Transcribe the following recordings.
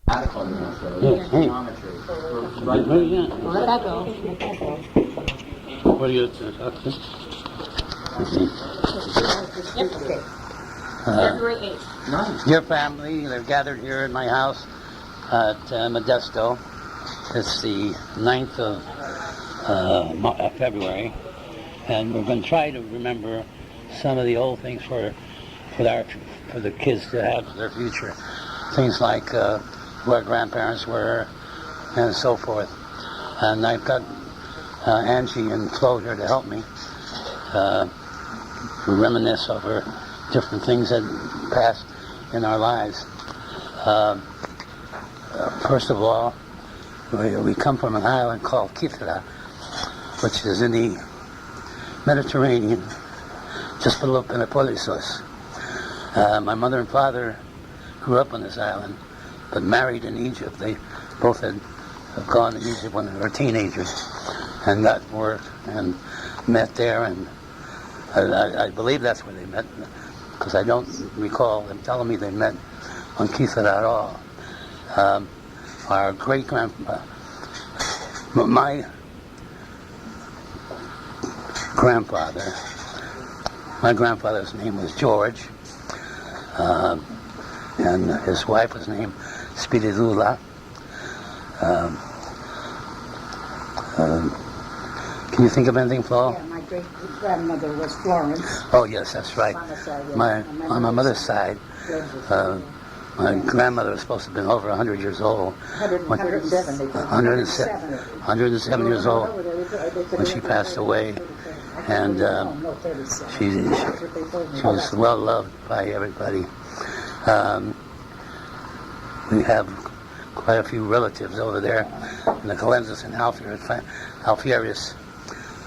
Yes, hey. Let that go. Let that go. What are you talking to? Okay. Uh, February 8th. Nice. Dear family, they're gathered here at my house at Modesto. It's the 9th of February, and we're going to try to remember some of the old things for the kids to have for their future. Things like who our grandparents were, and so forth. And I've got Angie and Flo here to help me reminisce over different things that passed in our lives. First of all, we come from an island called Kithra, which is in the Mediterranean, just below Penopolisos. My mother and father grew up on this island, but married in Egypt. They both had gone to Egypt when they were teenagers and got work and met there, and I believe that's where they met, because I don't recall them telling me they met on Kithra at all. Our great-grandfather, my grandfather's name was George, and his wife was named Spiridula. Can you think of anything, Flo? Yeah, my great-grandmother was Florence. Oh, yes, that's right. On my mother's side, my grandmother was supposed to have been over 100 years old. 107 years old when she passed away. And she was well loved by everybody. We have quite a few relatives over there in the Calenzas and Alfierius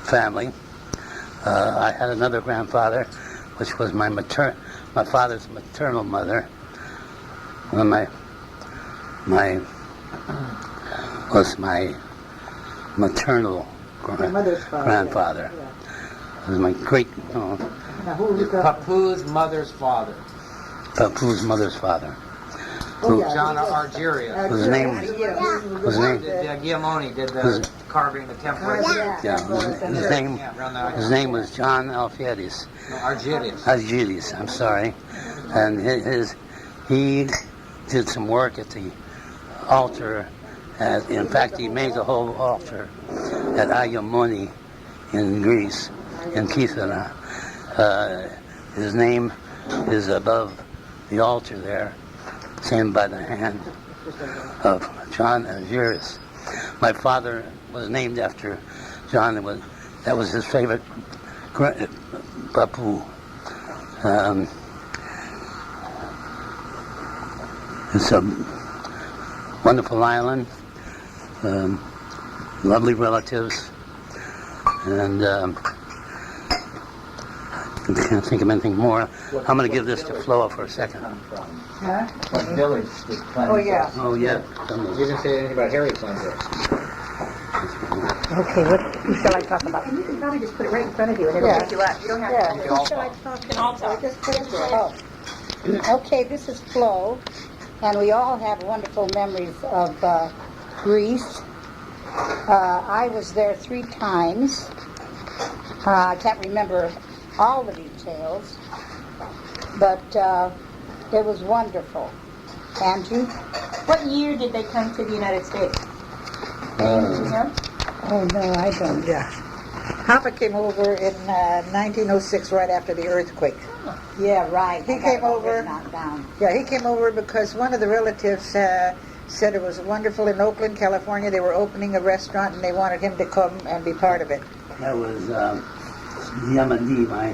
family. I had another grandfather, which was my father's maternal mother. Well, was my maternal grandfather. It was my Papu's mother's father. Papu's mother's father. John Argyrius. Whose name? Guillemoni did the carving, the template. His name was John Alfierius. No, Argyrius. Argyrius, I'm sorry. And he did some work at the altar. In fact, he made the whole altar at Ayamoni in Greece, in Kithra. His name is above the altar there, same by the hand of John Argyrius. My father was named after John. That was his favorite Papu. It's a wonderful island, lovely relatives, and I can't think of anything more. I'm going to give this to Flo for a second. Huh? What village did Cleanse? Oh, yeah. Oh, yeah. You didn't say anything about Harry Cleanser. Okay, who shall I talk about? You can probably just put it right in front of you and it'll pick you up. You don't have to. Who shall I talk to? Just put it there. Oh. Okay, this is Flo, and we all have wonderful memories of Greece. I was there 3 times. I can't remember all the details, but it was wonderful. Angie? What year did they come to the United States? Oh, no, I don't. Yeah. Papa came over in 1906, right after the earthquake. Yeah, right. He came over. Knocked down. Yeah, he came over because one of the relatives said it was wonderful in Oakland, California. They were opening a restaurant and they wanted him to come and be part of it. That was Yamadi, my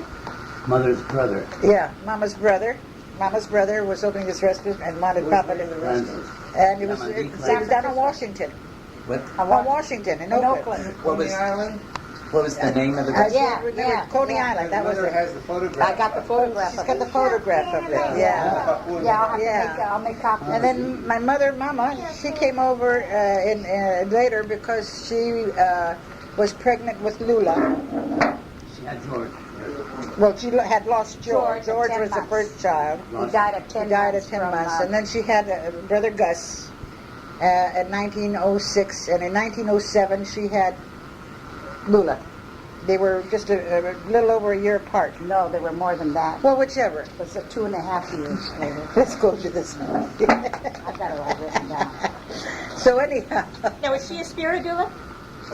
mother's brother. Yeah, Mama's brother. Mama's brother was opening this restaurant and wanted Papa to. And it was down on Washington. What? On Washington in Oakland. What was the name of the Yeah. Coney Island. That was it. has the photograph. I got the photograph. She's got the photograph of it. Yeah. Yeah, I'll make copies. And then my Mama, she came over later because she was pregnant with Lula. She had George. Well, she had lost George. George George at 10 was the months. first child. He died at 10 He died at months. 10 months. And then she had brother Gus. in 1906, and in 1907 she had Lula. They were just a little over a year apart. No, there were more than that. Well, whichever. It was 2.5 years later. Let's go to this. I've got it all written down. So anyhow, Now, is she a spirit doula?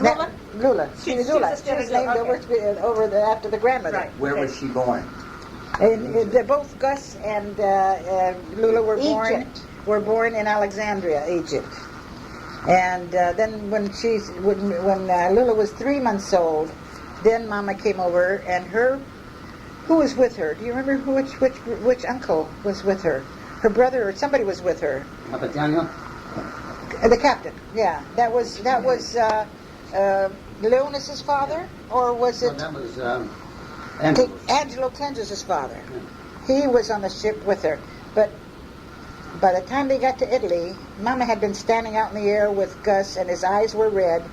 that- Lula? Lula. She was She's a Lula. She spirit was named doula, after the grandmother. Right. Where was she born? And both Gus and Lula were Egypt. born in Alexandria, Egypt. And then when Lula was 3 months old, then Mama came over, and who was with her? Do you remember which uncle was with her? Her brother or somebody was with her. Capitano? The captain. Yeah, that was Leonis's father, or was Well, it that was Andrews. Angelo Cleanses' father? He was on the ship with her, but by the time they got to Italy, Mama had been standing out in the air with Gus, and his eyes were red,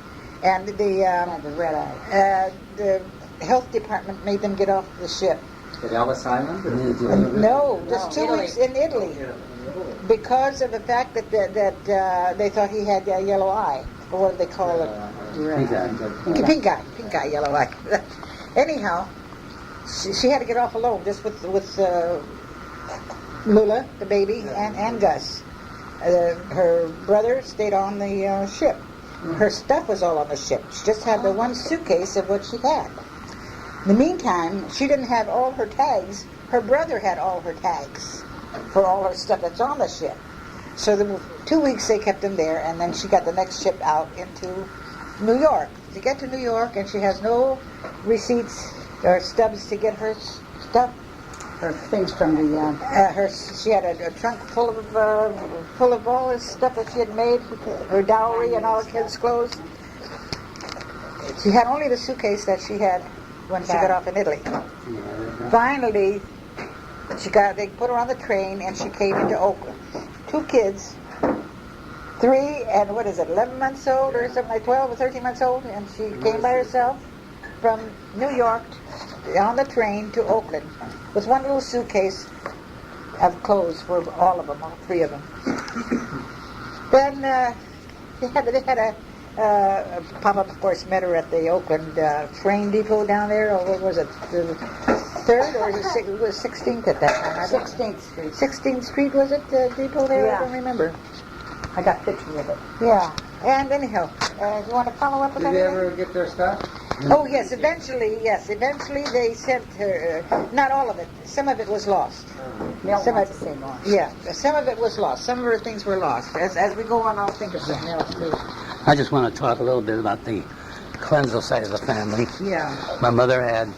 and Had the red eye. the health department made them get off the ship. At Ellis Island? No, just 2 Italy. weeks in Italy, because of the fact that they thought he had a yellow eye, or what do they call it? Pink eye, yellow eye. Anyhow, she had to get off alone, just with Lula, the baby, and Gus. Her brother stayed on the ship. Her stuff was all on the ship. She just had the one suitcase of what she had. In the meantime, she didn't have all her tags. Her brother had all her tags for all her stuff that's on the ship. So the 2 weeks they kept them there, and then she got the next ship out into New York. She get to New York, and she has no receipts or stubs to get her stuff. Her things from the, She had a trunk full of all this stuff that she had made, her dowry and all the kids' clothes. She had only the suitcase that she had when she got off in Italy. Finally, they put her on the train, and she came into Oakland. 2 kids, 3 and 11 months old or something like 12 or 13 months old, and she came by herself from New York on the train to Oakland with one little suitcase of clothes for all 3 of them. Then they had Papa, of course, met her at the Oakland train depot down there, or what was it, the 3rd or it was 16th at that time? 16th Street. 16th Street, was it, the depot there? Yeah. I don't remember. I got pictures of it. Yeah. And anyhow, you want to follow up with Did that? they ever get their stuff? Oh, yes, eventually they sent her, not all of it, some of it was lost. Mel Some wants of- to say more. Yeah, some of it was lost. Some of her things were lost. As we go on, I'll think of something else, too. I just want to talk a little bit about the Clenzo side of the family. Yeah. My mother had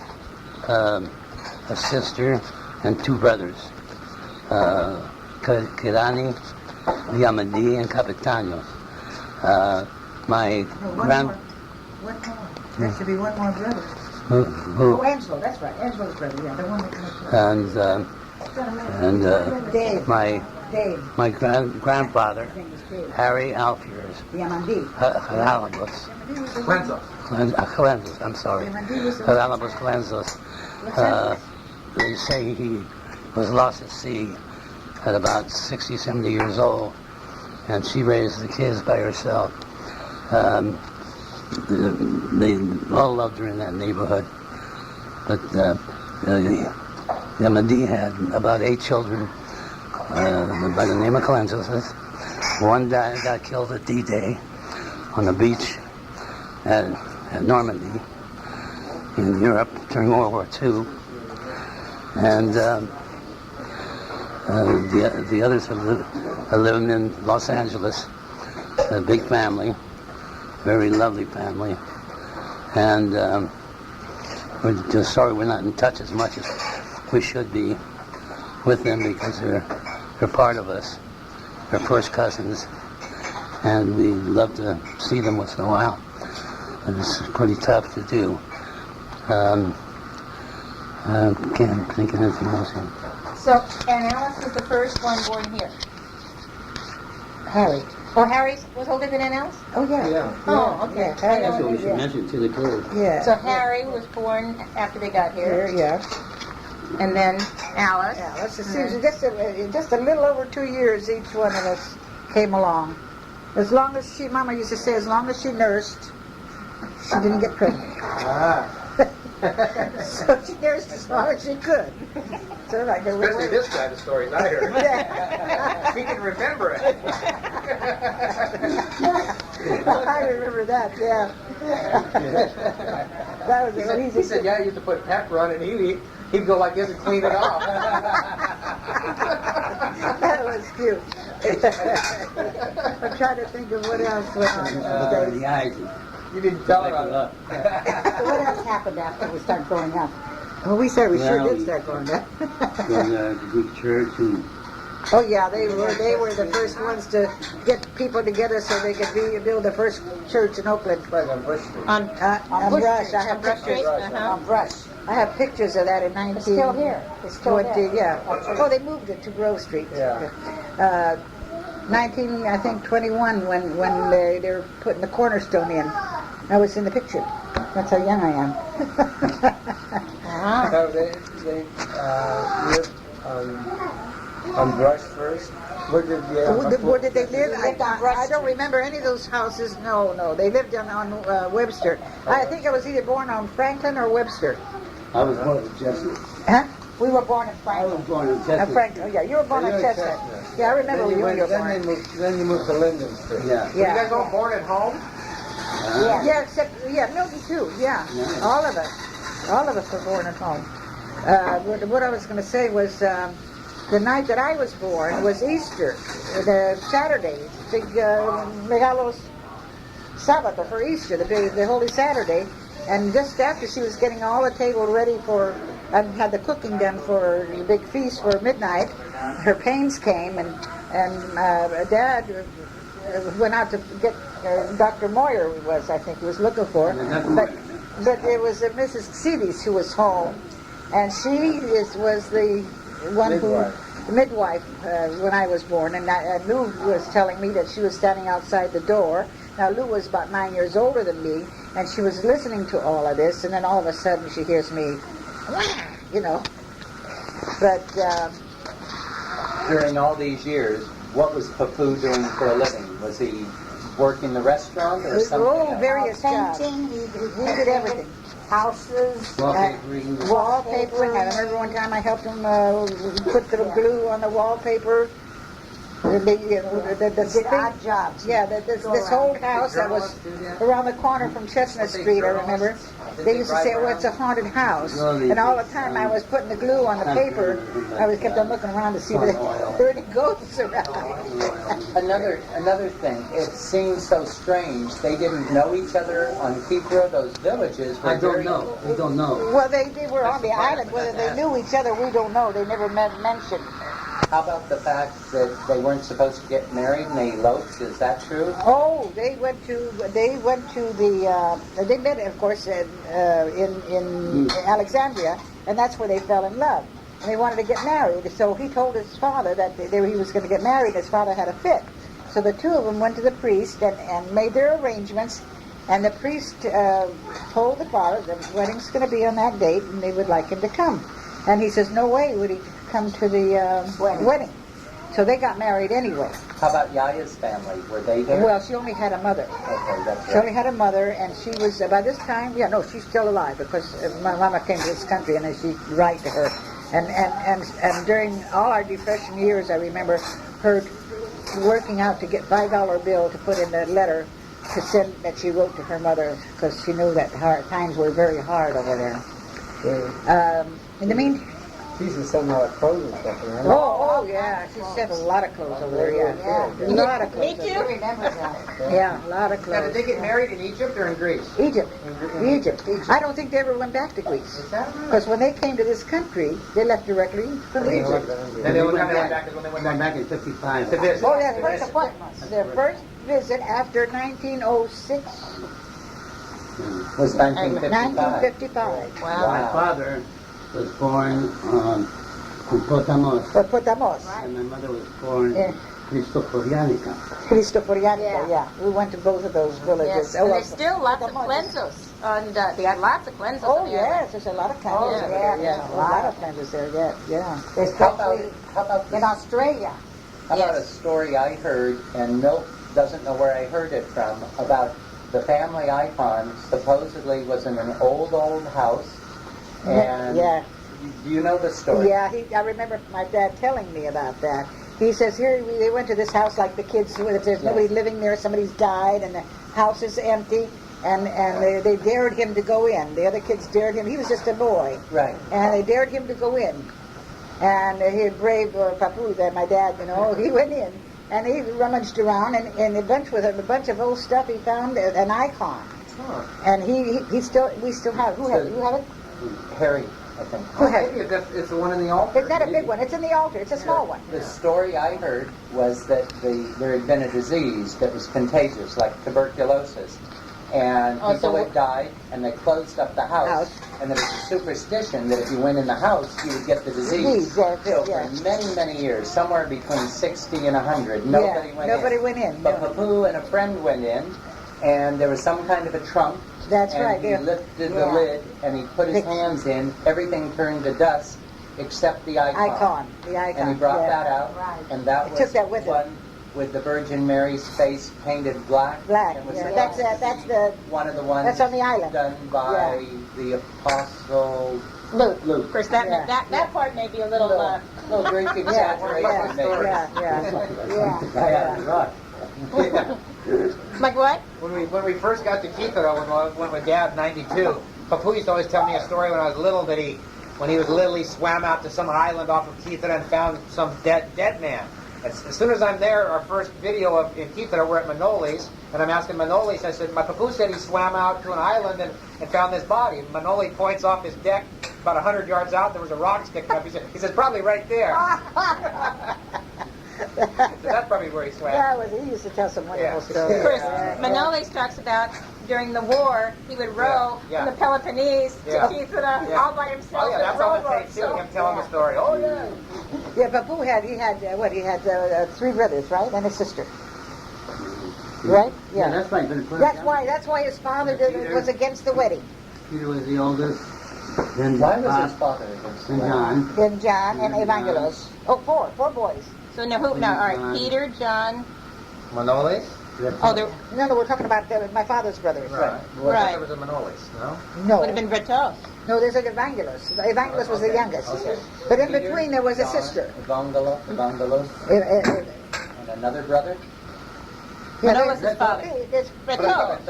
a sister and 2 brothers, Kirani, Yamadi, and Capitano. My One more. There should be one more brother. who Angelo, that's right. Angelo's brother, yeah, the one that comes and Dave. Dave. my grandfather, His name is Dave. Harry Alfiers, Yamandi. Haralabos. Cleanses, I'm sorry. Haralabos Cleanses. They say he was lost at sea at about 60, 70 years old, and she raised the kids by herself. They all loved her in that neighborhood. But Yamadi had about 8 children by the name of Cleanses. One got killed at D-Day on the beach at Normandy in Europe during World War II. And the others are living in Los Angeles, a big family, very lovely family. And we're just sorry we're not in touch as much as we should be with them, because they're part of us. They're first cousins, and we love to see them once in a while. And it's pretty tough to do. Can't think of anything else. So, and Alice was the first one born here. Harry. Oh, Harry was older than Alice? Oh, yeah. Yeah. Oh, okay. Yeah, Harry. I know it was- mention to the girls. Yeah. So Harry was born after they got Here, here, yeah. and then Alice. Yeah, let's just, just a little over 2 years each one of us came along. As long as she, Mama used to say, as long as she nursed, she didn't get pregnant. Ah. So she nursed as long as she could. So like there Especially was. this kind of stories I heard. Yeah. He can remember it. I remember that, yeah. That was He an said, easy. he said, yeah, you used to put pepper on it, and he'd go like this and clean it off. That was cute. I'm trying to think of what else went on in the States. The eyes. You didn't tell her. Look. So what else happened after we started growing up? Oh, we said we Yeah, sure we- did start going there. From the Greek church and Oh yeah, they were the first ones to get people together so they could build the first church in Oakland. Right on Bush Street. On Bush Brush. Street. I have Brush Street, pictures. On Brush. I have pictures of that in 19. It's still here. It's still there. Yeah. Oh, they moved it to Grove Street. Yeah. 1921 when they were putting the cornerstone in. I was in the picture. That's how young I am. So they lived on Brush first. Where did Where did they live? lived on Brush I don't remember any of those houses. No. They lived on Webster. I think I was either born on Franklin or Webster. I was born in Chestnut. Huh? We were born in I Franklin. was born in Chestnut. Franklin. Oh, yeah, you were born on Chestnut. Yeah, I remember when you were born. Then you moved to Linden Street. Yeah. Were you guys all born at home? Yeah, except, Milton too, yeah. All of us. All of us were born at home. What I was going to say was the night that I was born was Easter, the Saturday, big Regalos Sábado for Easter, the Holy Saturday. And just after she was getting all the table ready for, and had the cooking done for the big feast for midnight, her pains came, and Dad went out to get Dr. Moyer I think he was looking for, but it was Mrs. Cedes who was home, and she was the one Midwife. the midwife when I was born, and Lou was telling me that she was standing outside the door. Now Lou was about 9 years older than me, and she was listening to all of this, and then all of a sudden she hears me, but. During all these years, what was Papu doing for a living? Was he working the restaurant or something else? Various jobs. Painting. He did everything. Houses. Wallpapering. Wallpaper. I remember one time I helped him put the glue on the wallpaper. Did odd jobs. Yeah, this old house that was around the corner from Chestnut Street, I remember. They used to say, oh, it's a haunted house. And all the time I was putting the glue on the paper, I was kept on looking around to see if there were any ghosts around. Another thing, it seems so strange. They didn't know each other on Kipra. Those villages were I don't very- know. We don't know. Well, they were on the island. Whether they knew each other, we don't know. They never mentioned. How about the fact that they weren't supposed to get married and they eloped? Is that true? Oh, they met, of course, in Alexandria, and that's where they fell in love. And they wanted to get married, so he told his father that he was going to get married. His father had a fit. So the two of them went to the priest and made their arrangements, and the priest told the father the wedding's going to be on that date, and they would like him to come. And he says, no way would he come to the wedding. So they got married anyway. How about Yaya's family? Were they there? Well, she only had a mother. Okay, that's She only right. had a mother, and she was, by this time, she's still alive, because my mama came to this country, and she write to her. And during all our Depression years, I remember her working out to get $5 bill to put in the letter to send that she wrote to her mother, because she knew that times were very hard over there. In the meantime, She used to send all that clothes and stuff around. oh yeah, she sent a lot of clothes over there, yeah. A lot of clothes. Me too. Remember that. Yeah, a lot of Now, clothes. did they get married in Egypt or in Greece? Egypt. I don't think they ever went back to Greece. Is that right? Because when they came to this country, they left directly from Egypt. And they went back when they went back in 55. to visit. Oh, yeah, their first visit after 1906, Was 1955. 1955. My father was born in Potamos, Or Potamos, and my mother was born Yeah. Cristoforianica. Cristoforianica, yeah. We went to both of those villages. Yes, and there's still lots of cleansos. And they got lots of cleansos. Oh, in there. yes, there's a lot of cleanses yeah, over there. yeah, A lot of cleanses there, yeah. How about, Especially how about in this? Australia. How about a Yes. story I heard, and Milt doesn't know where I heard it from, about the family icon supposedly was in an old house. And Yeah. do you know the story? Yeah, I remember my dad telling me about that. He says, here, they went to this house like the kids, if there's nobody living there, somebody's died, and the house is empty, and they dared him to go in. The other kids dared him. He was just a boy. Right. And they dared him to go in. And he brave Papu, that my dad, he went in, and he rummaged around, and a bunch of old stuff, he found an icon. Huh. And we still have it. Who has it? You have it? Harry, I think. Who has it? Maybe it's the one in the altar. It's not a big one. It's in the altar. It's a small one. The story I heard was that there had been a disease that was contagious, like tuberculosis. And people had died, and they closed up the house. And there was a superstition that if you went in the house, you would get the disease. So for many, many years, somewhere between 60 and 100, nobody went in. But Papu and a friend went in, and there was some kind of a trunk. That's and right. He lifted the lid, and he put his hands in. Everything turned to dust, except the icon. The icon. And he brought that out, and that He was took that with him. one with the Virgin Mary's face painted black. Black. It was Yeah. supposed That's to the. be one of the ones That's on the island. done by the Apostle Luke. Of course, that part may be a little, little Greek exaggeration, maybe. like what? When we first got to Quito, when I went with Dad in '92, Papu used to always tell me a story when I was little that when he was little, he swam out to some island off of Quito and found some dead man. As soon as I'm there, our first video in Quito, we're at Manoli's, and I'm asking Manoli's, I said, my Papu said he swam out to an island and found this body. And Manoli points off his deck, about 100 yards out, there was a rock sticking up. He says, probably right there. So that's probably where he swam. Yeah, he used to tell some wonderful stories. Of course, Manoli talks about during the war, he would row from the Peloponnese to Quito all by himself. Oh, yeah, that's on the tape, too, him telling the story. Oh, yeah. Yeah, Papu had 3 brothers, right, and a sister. Right? Yeah. That's why. But That's why his father was against the wedding. Peter was the oldest. Then Why was his father against the and wedding? John. Then John and Evangelos. Oh, 4 boys. So now who? Now, all right, Peter, John. Manoli's? Oh, there No, we're talking about my father's brothers. Right. Well, I thought there was a Manoli's, no? would have been Bretos. No, there's an Evangelos. Evangelos was the youngest. Okay. But in between there was a sister. Evangelos, and another brother? Manolis' father. There's Bretos.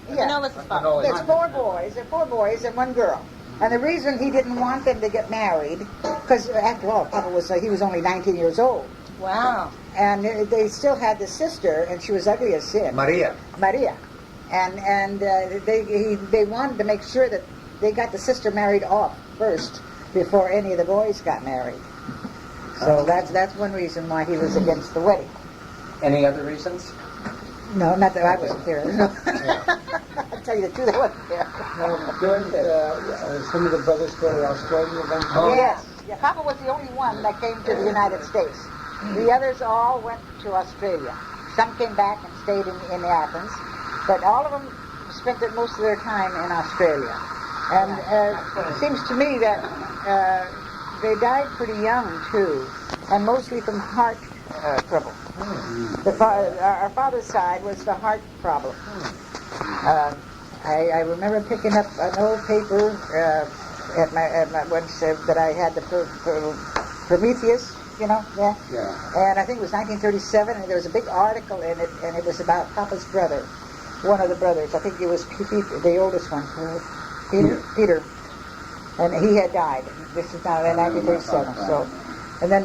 Yeah. Manolis' father. Manoli's. There's 4 boys. There are 4 boys and 1 girl. And the reason he didn't want them to get married, because after all, Papa was only 19 years old, Wow. and they still had the sister, and she was ugly as sin, Maria. and they wanted to make sure that they got the sister married off first before any of the boys got married. So that's one reason why he was against the wedding. Any other reasons? No, not that I wasn't there. No. I'll tell you the truth, I wasn't there. Some of the brothers go to Australia eventually. Yes. Yeah, Papa was the only one that came to the United States. The others all went to Australia. Some came back and stayed in Athens, but all of them spent most of their time in Australia. And it seems to me that they died pretty young, too, and mostly from heart trouble. Our father's side was the heart problem. I remember picking up an old paper at my once that I had the Prometheus, Yeah. And I think it was 1937, and there was a big article in it, and it was about Papa's brother, one of the brothers. I think it was Peter, the oldest one, Peter, and he had died. This is now in 1937. So, and then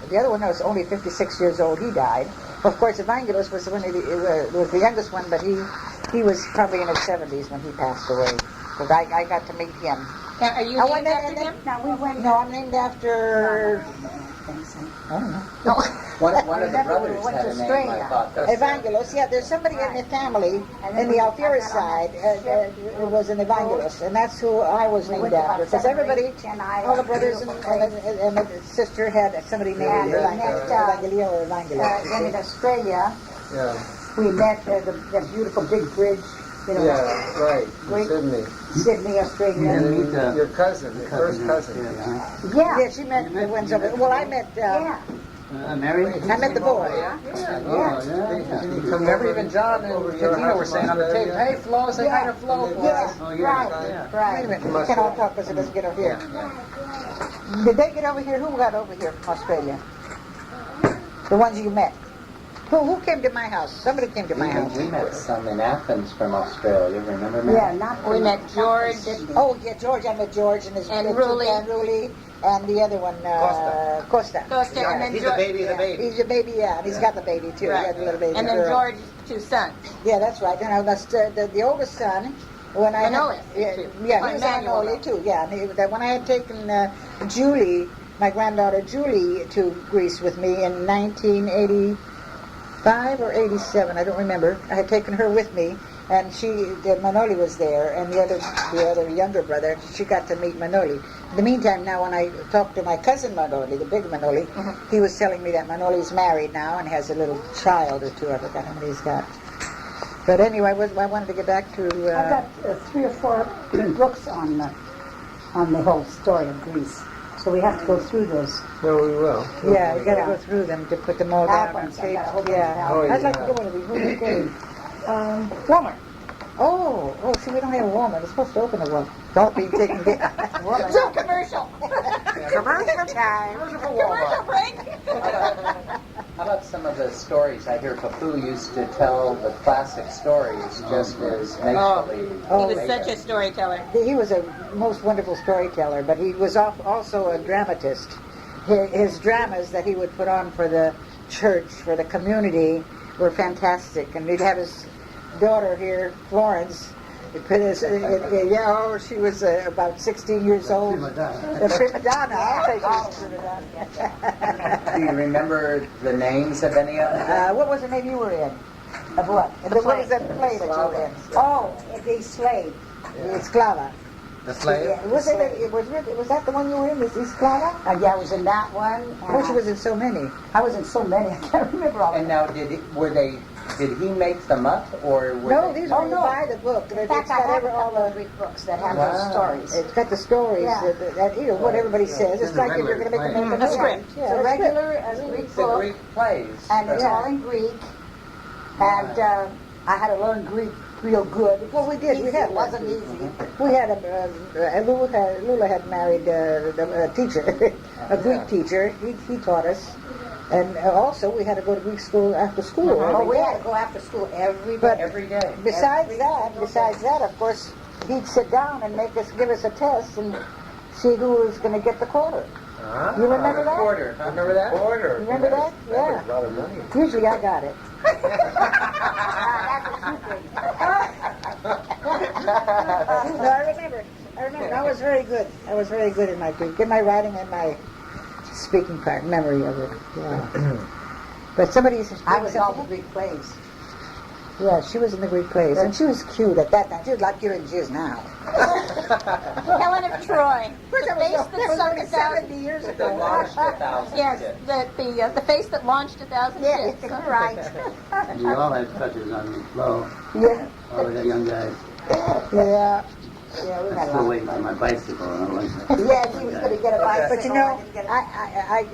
the other one was only 56 years old. He died. Of course, Evangelos was was the youngest one, but he was probably in his 70s when he passed away. Because I got to meet him. Now, are you named after him? No, I'm named after. I don't know. One of the brothers had a name, I thought. Evangelos, yeah, there's somebody in the family, in the Alfira side, it was an Evangelos, and that's who I was named after. Because everybody, all the brothers and the sister had somebody named Evangelia or Evangelos. In Australia, Yeah. we met at the beautiful big bridge, Yeah, right. Great. Sydney. Sydney, Australia. And your cousin, your first cousin. Yeah. Yeah, she met the ones over. Well, I met Mary? I met the boy. Remember even John and Katina were saying on the tape, hey, Flo, say hi to Flo for us. Oh, Right, yeah. right. Wait a minute, we can't all talk because it doesn't get over here. Did they get over here? Who got over here from Australia? The ones you met. Who came to my house? Somebody came to my house. We met some in Athens from Australia, remember, Mary? Yeah, not We met George. Oh, yeah, George. I met George and his And two- Ruli. and Ruli, and the other one, Costa. Costa, and then He's the George. baby of the baby. He's a baby, yeah, and he's got the baby too. He Right. got the little baby And then girl. George's two sons. Yeah, that's right. And that's the oldest son. When I Manoli, yeah, too. yeah, Oh, he was Emmanuel. Manoli too. Yeah, and that when I had taken Julie, my granddaughter Julie, to Greece with me in 1985 or 87, I don't remember. I had taken her with me, and Manoli was there, and the other younger brother. She got to meet Manoli. In the meantime, now when I talked to my cousin Manoli, the big Manoli, he was telling me that Manoli's married now and has a little child or two. I forgot how many he's got. But anyway, I wanted to get back to. I've got 3 or 4 books on the whole story of Greece. So we have to go through those. No, we will. Yeah, you got to go through them to put them all down on Albums, I tape. got a whole bunch of Yeah, albums. I'd like to go one of these. Where's it going? Walmart. Oh, see, we don't have a Walmart. We're supposed to open a one. Don't be taking it. So commercial. Commercial time. Commercial break. How about some of the stories? I hear Papu used to tell the classic stories just as make-believe. He Oh, was such a storyteller. He was a most wonderful storyteller, but he was also a dramatist. His dramas that he would put on for the church, for the community, were fantastic. And he'd have his daughter here, Florence. She was about 16 years old. Prima donna. The prima donna. I'll take her as prima donna. Do you remember the names of any of them? What was the name you were in? Of what? What was that play that you were in? Oh, the slave. Esclava. The slave? Yeah, was that the one you were in, Miss Esclava? Yeah, I was in that one. Oh, she was in so many. I was in so many. I can't remember all of And them. now, did he make them up, or were No, they? these Oh, were you no. buy the book. In fact, I have a couple of Greek books that have Wow. those stories. It's got the stories Yeah. that what everybody says. It's It's a like if you're going to make a regular movie. A script. Yeah, It's a a script. regular Greek The book, Greek plays. and it's Yeah. all in Greek. And I had to learn Greek real good. Well, we did. We had It wasn't easy. We had Lula had married a teacher, a Greek teacher. He taught us, and also we had to go to Greek school after school. Oh, every we day. had to go after school every But day. Every day. Besides that, of course, he'd sit down and give us a test and see who was going to get the quarter. You remember that? Quarter. Remember that? Order. Remember that? Yeah. A lot of money. Usually I got it. No, I remember. I was very good. I was very good in my Greek, in my writing and my speaking part, memory of it. Yeah. But somebody said I was in all the Greek plays. Yeah, she was in the Greek plays, and she was cute at that time. She was a lot cuter than she is now. Helen of Troy. The face That that was sunk only a thousand. 70 years That ago. launched 1,000 Yes, ships. the face that launched 1,000 Yeah, ships. right. We all had touches on the flow. Yeah, All the young guys. yeah. Yeah, we I'm had a still lot. waiting for my bicycle. And I was Yes, he was going to get a bicycle. But you know, I didn't get it.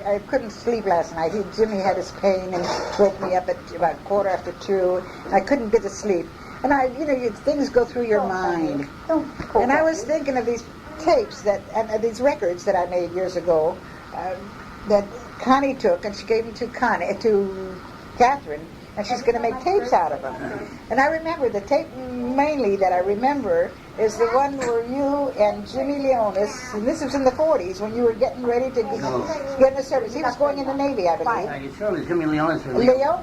I couldn't sleep last night. Jimmy had his pain and woke me up at about 2:45. I couldn't get to sleep. And things go through your mind. And I was thinking of these tapes and these records that I made years ago that Connie took, and she gave them to Catherine, and she's going to make tapes out of them. And I remember the tape mainly that I remember is the one where you and Jimmy Leonis, and this was in the 40s when you were getting ready to get in the service. He was going in the Navy, I believe. Are you sure it was Jimmy Leonis or Leo?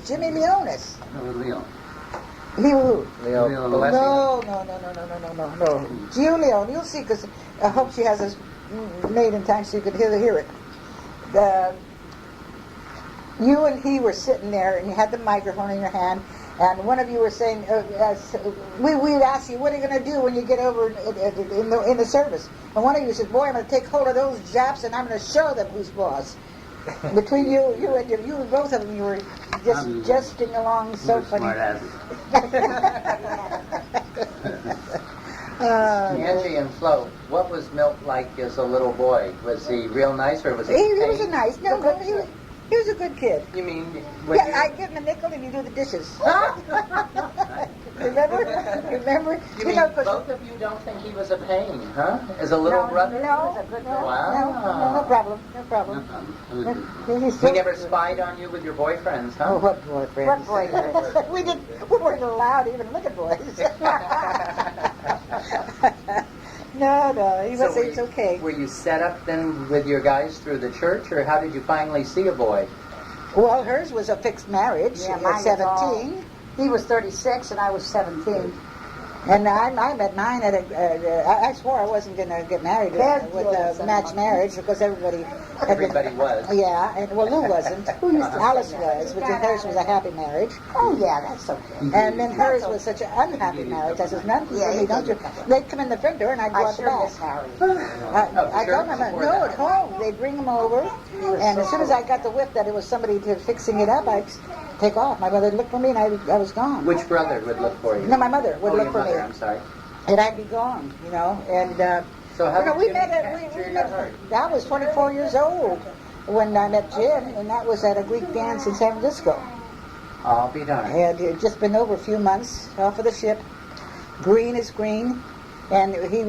Jimmy Leonis. No, it was Leo. Leo. Leo Leo. Gillespie. No. Gio Leone, you'll see, because I hope she has this made in time so you could hear it. You and he were sitting there, and you had the microphone in your hand, and one of you were saying, we'd ask you, what are you going to do when you get over in the service? And one of you said, boy, I'm going to take hold of those Japs, and I'm going to show them who's boss. Between you and both of them, you were just jesting along so funny. Smart asses. Angie and Flo, what was Milt like as a little boy? Was he real nice, or was he? He was a nice. No, He was a good kid. You mean? Yeah, I give him a nickel and you do the dishes. Remember? You mean both of you don't think he was a pain, huh? As a little brother? No, no problem. No problem. He never spied on you with your boyfriends, huh? Oh, what boyfriends? What boyfriends? we weren't allowed to even look at boys. No, he was, it's okay. Were you set up then with your guys through the church, or how did you finally see a boy? Well, hers was a fixed marriage Yeah, at mine was 17. He was 36 and I was 17. And I met mine at I swore I wasn't going to get married with a matched marriage because everybody was. Yeah, and well, Lou wasn't. Alice was, but hers was a happy marriage. Oh, yeah, that's okay. And then hers was such an unhappy marriage. I said, nothing for me, don't you? They'd come in the front door and I'd go I out the sure back. miss Harry. I told them, no, at home. They'd bring him over, and as soon as I got the whiff that it was somebody fixing it up, I'd take off. My mother would look for me, and I was gone. Which brother would look for you? No, my mother would look your for mother, me. I'm sorry. And I'd be gone, and So how did we Jimmy met capture your heart? I was 24 years old when I met Jim, and that was at a Greek dance in San Francisco. I'll be darned. And it had just been over a few months off of the ship. Green is green. And he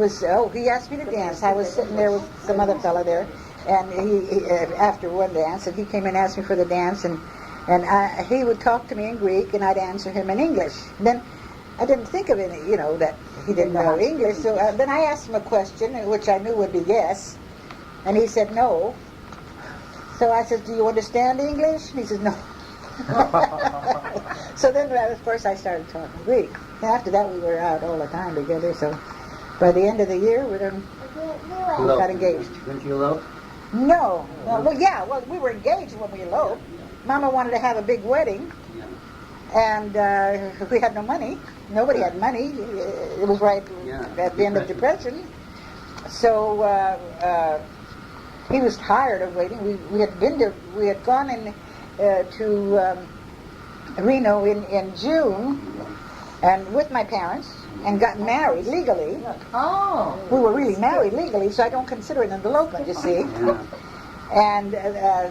asked me to dance. I was sitting there with some other fella there. And he after one dance, and he came and asked me for the dance. And he would talk to me in Greek, and I'd answer him in English. And then I didn't think of any, that he didn't know English. So then I asked him a question, which I knew would be yes. And he said no. So I said, do you understand English? And he said, no. So then, of course, I started talking Greek. After that, we were out all the time together. So by the end of the year, we got engaged. Didn't you elope? No. Well, we were engaged when we eloped. Mama wanted to have a big wedding, and we had no money. Nobody had money. It was right at the end of Depression. So he was tired of waiting. We had gone in to Reno in June, and with my parents, and got married legally. Oh. We were really married legally, so I don't consider it an elopement, you see. And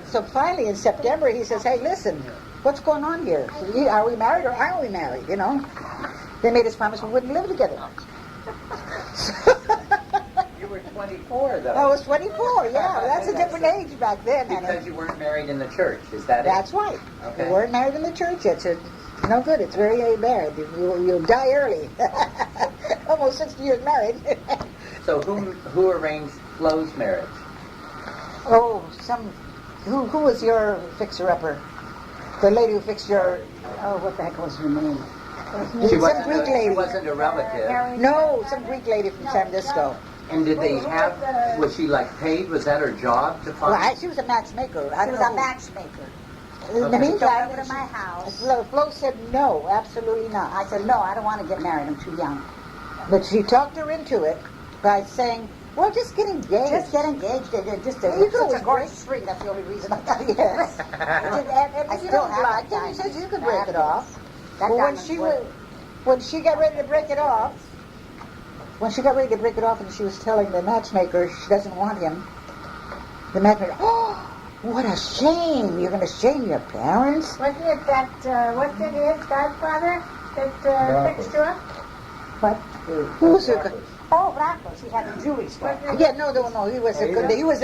so finally in September, he says, hey, listen, what's going on here? Are we married or aren't we married, They made us promise we wouldn't live together. You were 24, though. I was 24, yeah. That's a different age back then. Because you weren't married in the church, is that That's it? right. Okay. We weren't married in the church yet, so no good. It's very bad. You'll die early. Almost 60 years married. So who arranged Flo's marriage? Oh, who was your fixer-upper? The lady who fixed your... Oh, what the heck was her name? She Greek wasn't a relative. No, some Greek lady from San Francisco. And did they have, was she paid? Was that her job to find? Well, she was a matchmaker. She was a matchmaker. In the meantime, Over to my house. Flo said no, absolutely not. I said, no, I don't want to get married. I'm too young. But she talked her into it by saying, well, just get engaged. Just get engaged. Just You could always a gorgeous spring. That's the only reason I got it. Yes. And I if you still don't have like that it, she says diamond. you could break it off. That Well, diamond's when she got ready to break it off, and she was telling the matchmaker she doesn't want him, the matchmaker, oh, what a shame! You're going to shame your parents? Wasn't it that, what's it his godfather that fixed you up? What? Who was her? Oh, Brazos. He had a jewelry store. Yeah, no, he was their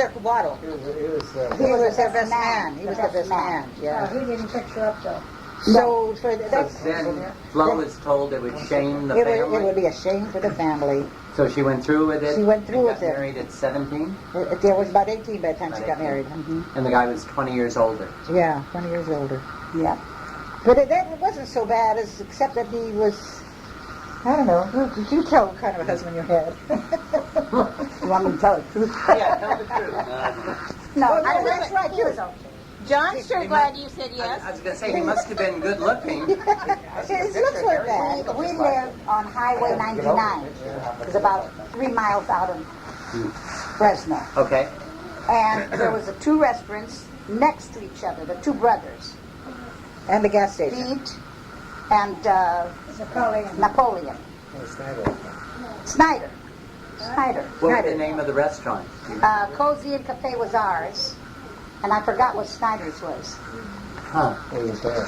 cubano. He was their best man. He was the best man. Yeah. No, he didn't fix you up though. So for So then Flo was told it would shame the it family. would be a shame for the family. So she went through with it. She went through and with it. got married at 17, There was about 18 by the time she got married. and the guy was 20 years older. Yeah, 20 years older. Yeah. But it wasn't so bad, except that he was, I don't know, you tell what kind of a husband you had. You want me to tell the truth? Yeah, tell the truth. No, that's right. He was okay. John's sure glad you said yes. I was going to say, he must have been good looking. It looks like that. We lived on Highway 99. It was about 3 miles out of Fresno. Okay. And there was 2 restaurants next to each other, the 2 brothers, And the gas station. Pete and Napoleon. Snyder. What was the name of the restaurant? Cozy and Cafe was ours. and I forgot what Snyder's was. It was there.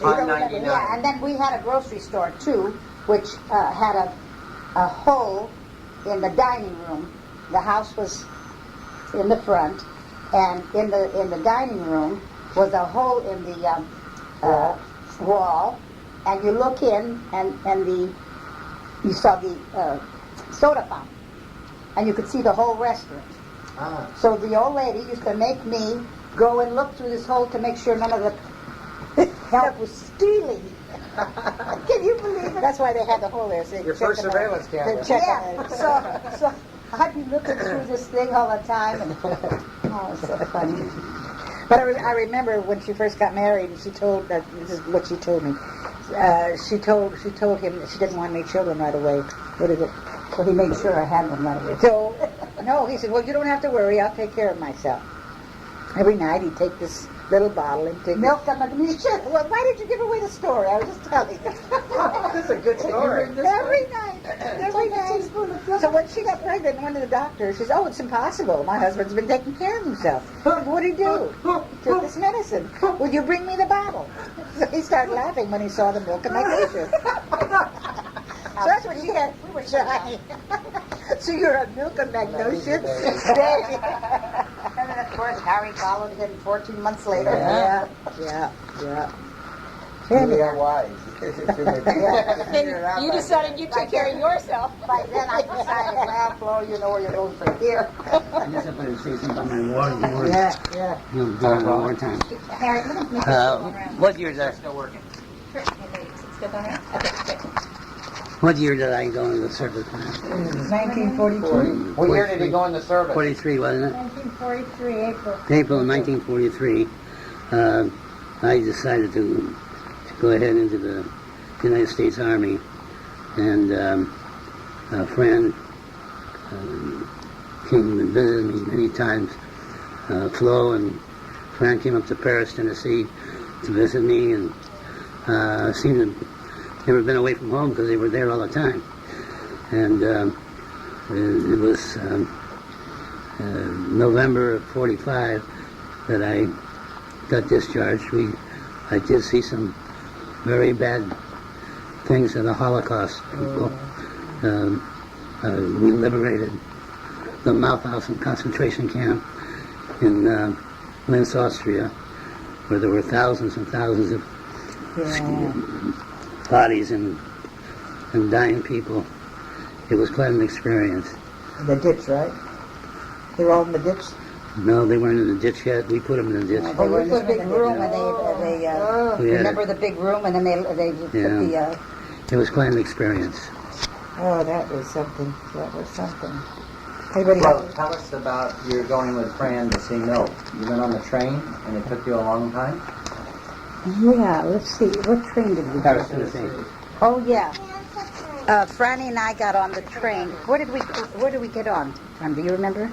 On 99. Yeah, and then we had a grocery store too, which had a hole in the dining room. The house was in the front, and in the dining room was a hole in the wall, and you look in, and you saw the soda fountain, and you could see the whole restaurant. So the old lady used to make me go and look through this hole to make sure none of the help was stealing. Can you believe it? That's why they had the hole there. So Your first surveillance camera. Yeah, so I'd be looking through this thing all the time, and oh, it's so funny. But I remember when she first got married, and she told this is what she told me. She told him that she didn't want any children right away. What is it? So he made sure I had one right away. So no, he said, "Well, you don't have to worry. I'll take care of myself." Every night he'd take this little bottle and take Milk and magnesia. Well, why did you give away the story? I was just telling you. That's a good story. Every night. So when she got pregnant and went to the doctor, she said, "Oh, it's impossible. My husband's been taking care of himself." What did he do? He took this medicine. "Will you bring me the bottle?" So he started laughing when he saw the milk and magnesia. So that's what she had. We were shy. So you're a milk and magnesia baby. And then, of course, Harry followed him 14 months later. Yeah. Maybe I'm wise. Then you decided you took care of yourself. By then, I decided, well, Flo, you know where you're going from here. I guess I better say something about my war. Yeah. You know, during the wartime. Harry, let me make this What year did I? Still working. Still going around? Okay, good. What year did I go into the service? 1942. What year did he go in the service? 43, wasn't it? 1943, April. April of 1943. I decided to go ahead into the United States Army, and a friend came and visited me many times. Flo and Fran came up to Paris, Tennessee to visit me, and seemed to never been away from home because they were there all the time. And it was November of 45 that I got discharged. I did see some very bad things in the Holocaust. People. We liberated the Mauthausen concentration camp in Linz, Austria, where there were thousands and thousands of bodies and dying people. It was quite an experience. The ditch, right? They were all in the ditch? No, they weren't in the ditch yet. We put them in the ditch. They were in this big room, and they remember the big room, and then they put the... It was quite an experience. Oh, that was something. Well, tell us about you're going with Fran to see Milt. You went on the train, and it took you a long time? Yeah, let's see. What train did we Paris, go? Tennessee. Oh, yeah. Franny and I got on the train. Where did we get on from? Do you remember?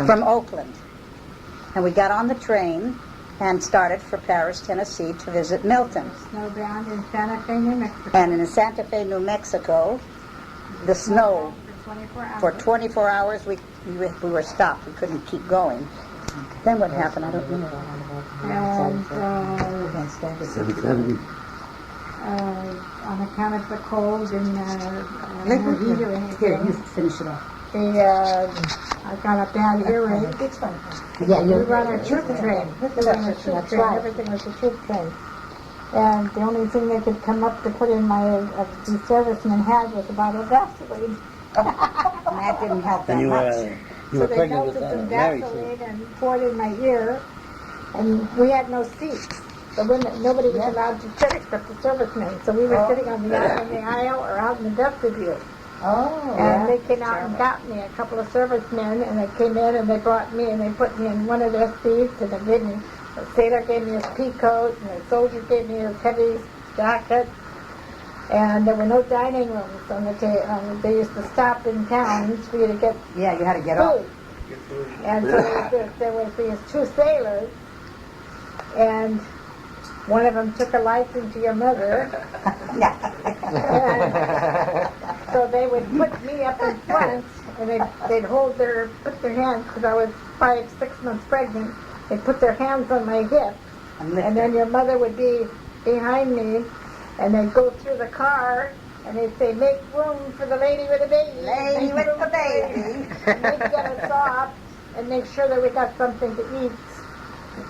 From Oakland. And we got on the train and started for Paris, Tennessee to visit Milton. Snowbound in Santa Fe, New Mexico. And in Santa Fe, New Mexico, the snow, for 24 hours we were stopped. We couldn't keep going. Then what happened? I don't remember. And 770. on account of the cold and no heater or anything, Here, you finish it off. I got a bad earache. Yeah, We were on a troop train. Everything was a troop train. And the only thing they could come up to put in the servicemen had was a bottle of Vaseline. And that didn't help that And you much. were So they pregnant with melted some Mary, Vaseline and poured in my ear, and we had no seats. The women, nobody was allowed to sit except the servicemen. So we were sitting on the aisle or out in the vestibule. And they came out and got me, a couple of servicemen, and they came in and they brought me and they put me in one of their seats, and they gave me, the sailor gave me his pea coat, and the soldier gave me his heavy jacket. And there were no dining rooms on the they used to stop in towns for you to get Yeah, you had to get off. food. And so there was these two sailors, and one of them took a liking to your mother. And so they would put me up in front, and they'd put their hands, because I was 6 months pregnant, They'd put their hands on my hip, and then your mother would be behind me, and they'd go through the car, and they'd say, make room for the lady with the baby. Lady with the baby. And they'd get us off and make sure that we got something to eat.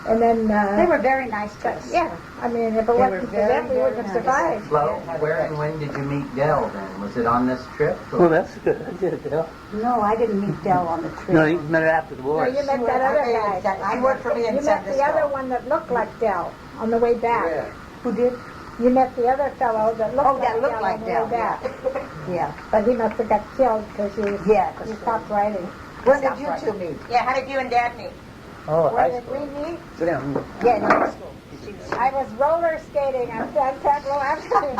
And then... They were very nice to us. Yeah, I mean, if it wasn't for them, we wouldn't have survived. Flo, where and when did you meet Dell then? Was it on this trip? Well, that's good. I did, Dale. No, I didn't meet Dell on the trip. No, you met her after the No, war. you met that other guy. He worked for me in You San met the other Francisco. one that looked like Dell on the way back. Who did? You met the other fellow that looked Oh, like that looked Dell like on the Dell, way back. Yeah. But he must have got killed because you stopped writing. When did you two meet? Yeah, how did you and Dad meet? Oh, Where high did school. we meet? Yeah, in high school. I was roller skating on San Pablo Avenue.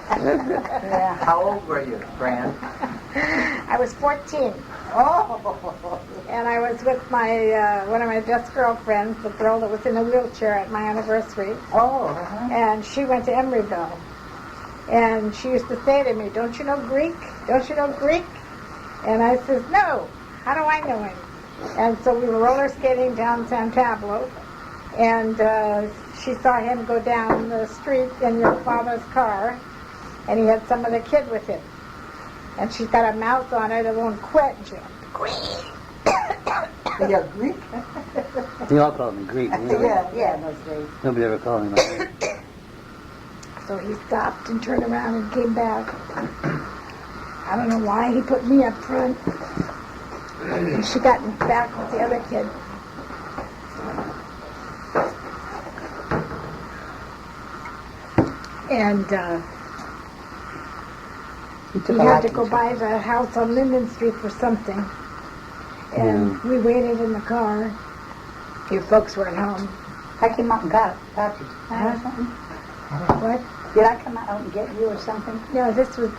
Yeah. How old were you, Fran? I was 14. Oh. And I was with my one of my best girlfriends, the girl that was in a wheelchair at my anniversary. Oh. And she went to Emeryville. And she used to say to me, don't you know Greek? Don't you know Greek? And I says, no. How do I know him? And so we were roller skating down San Pablo. And she saw him go down the street in your father's car. And he had some other kid with him. And she's got a mouth on it, it won't quit. And she went, You're Greek? You all called me Greek. Yeah, in those days. Nobody ever called me like that. so he stopped and turned around and came back. I don't know why he put me up front. And she got in back with the other kid. And he had to go by the house on Linden Street for something. And we waited in the car. Your folks were at home. I came out and got you. What? Did I come out and get you or something? No, this was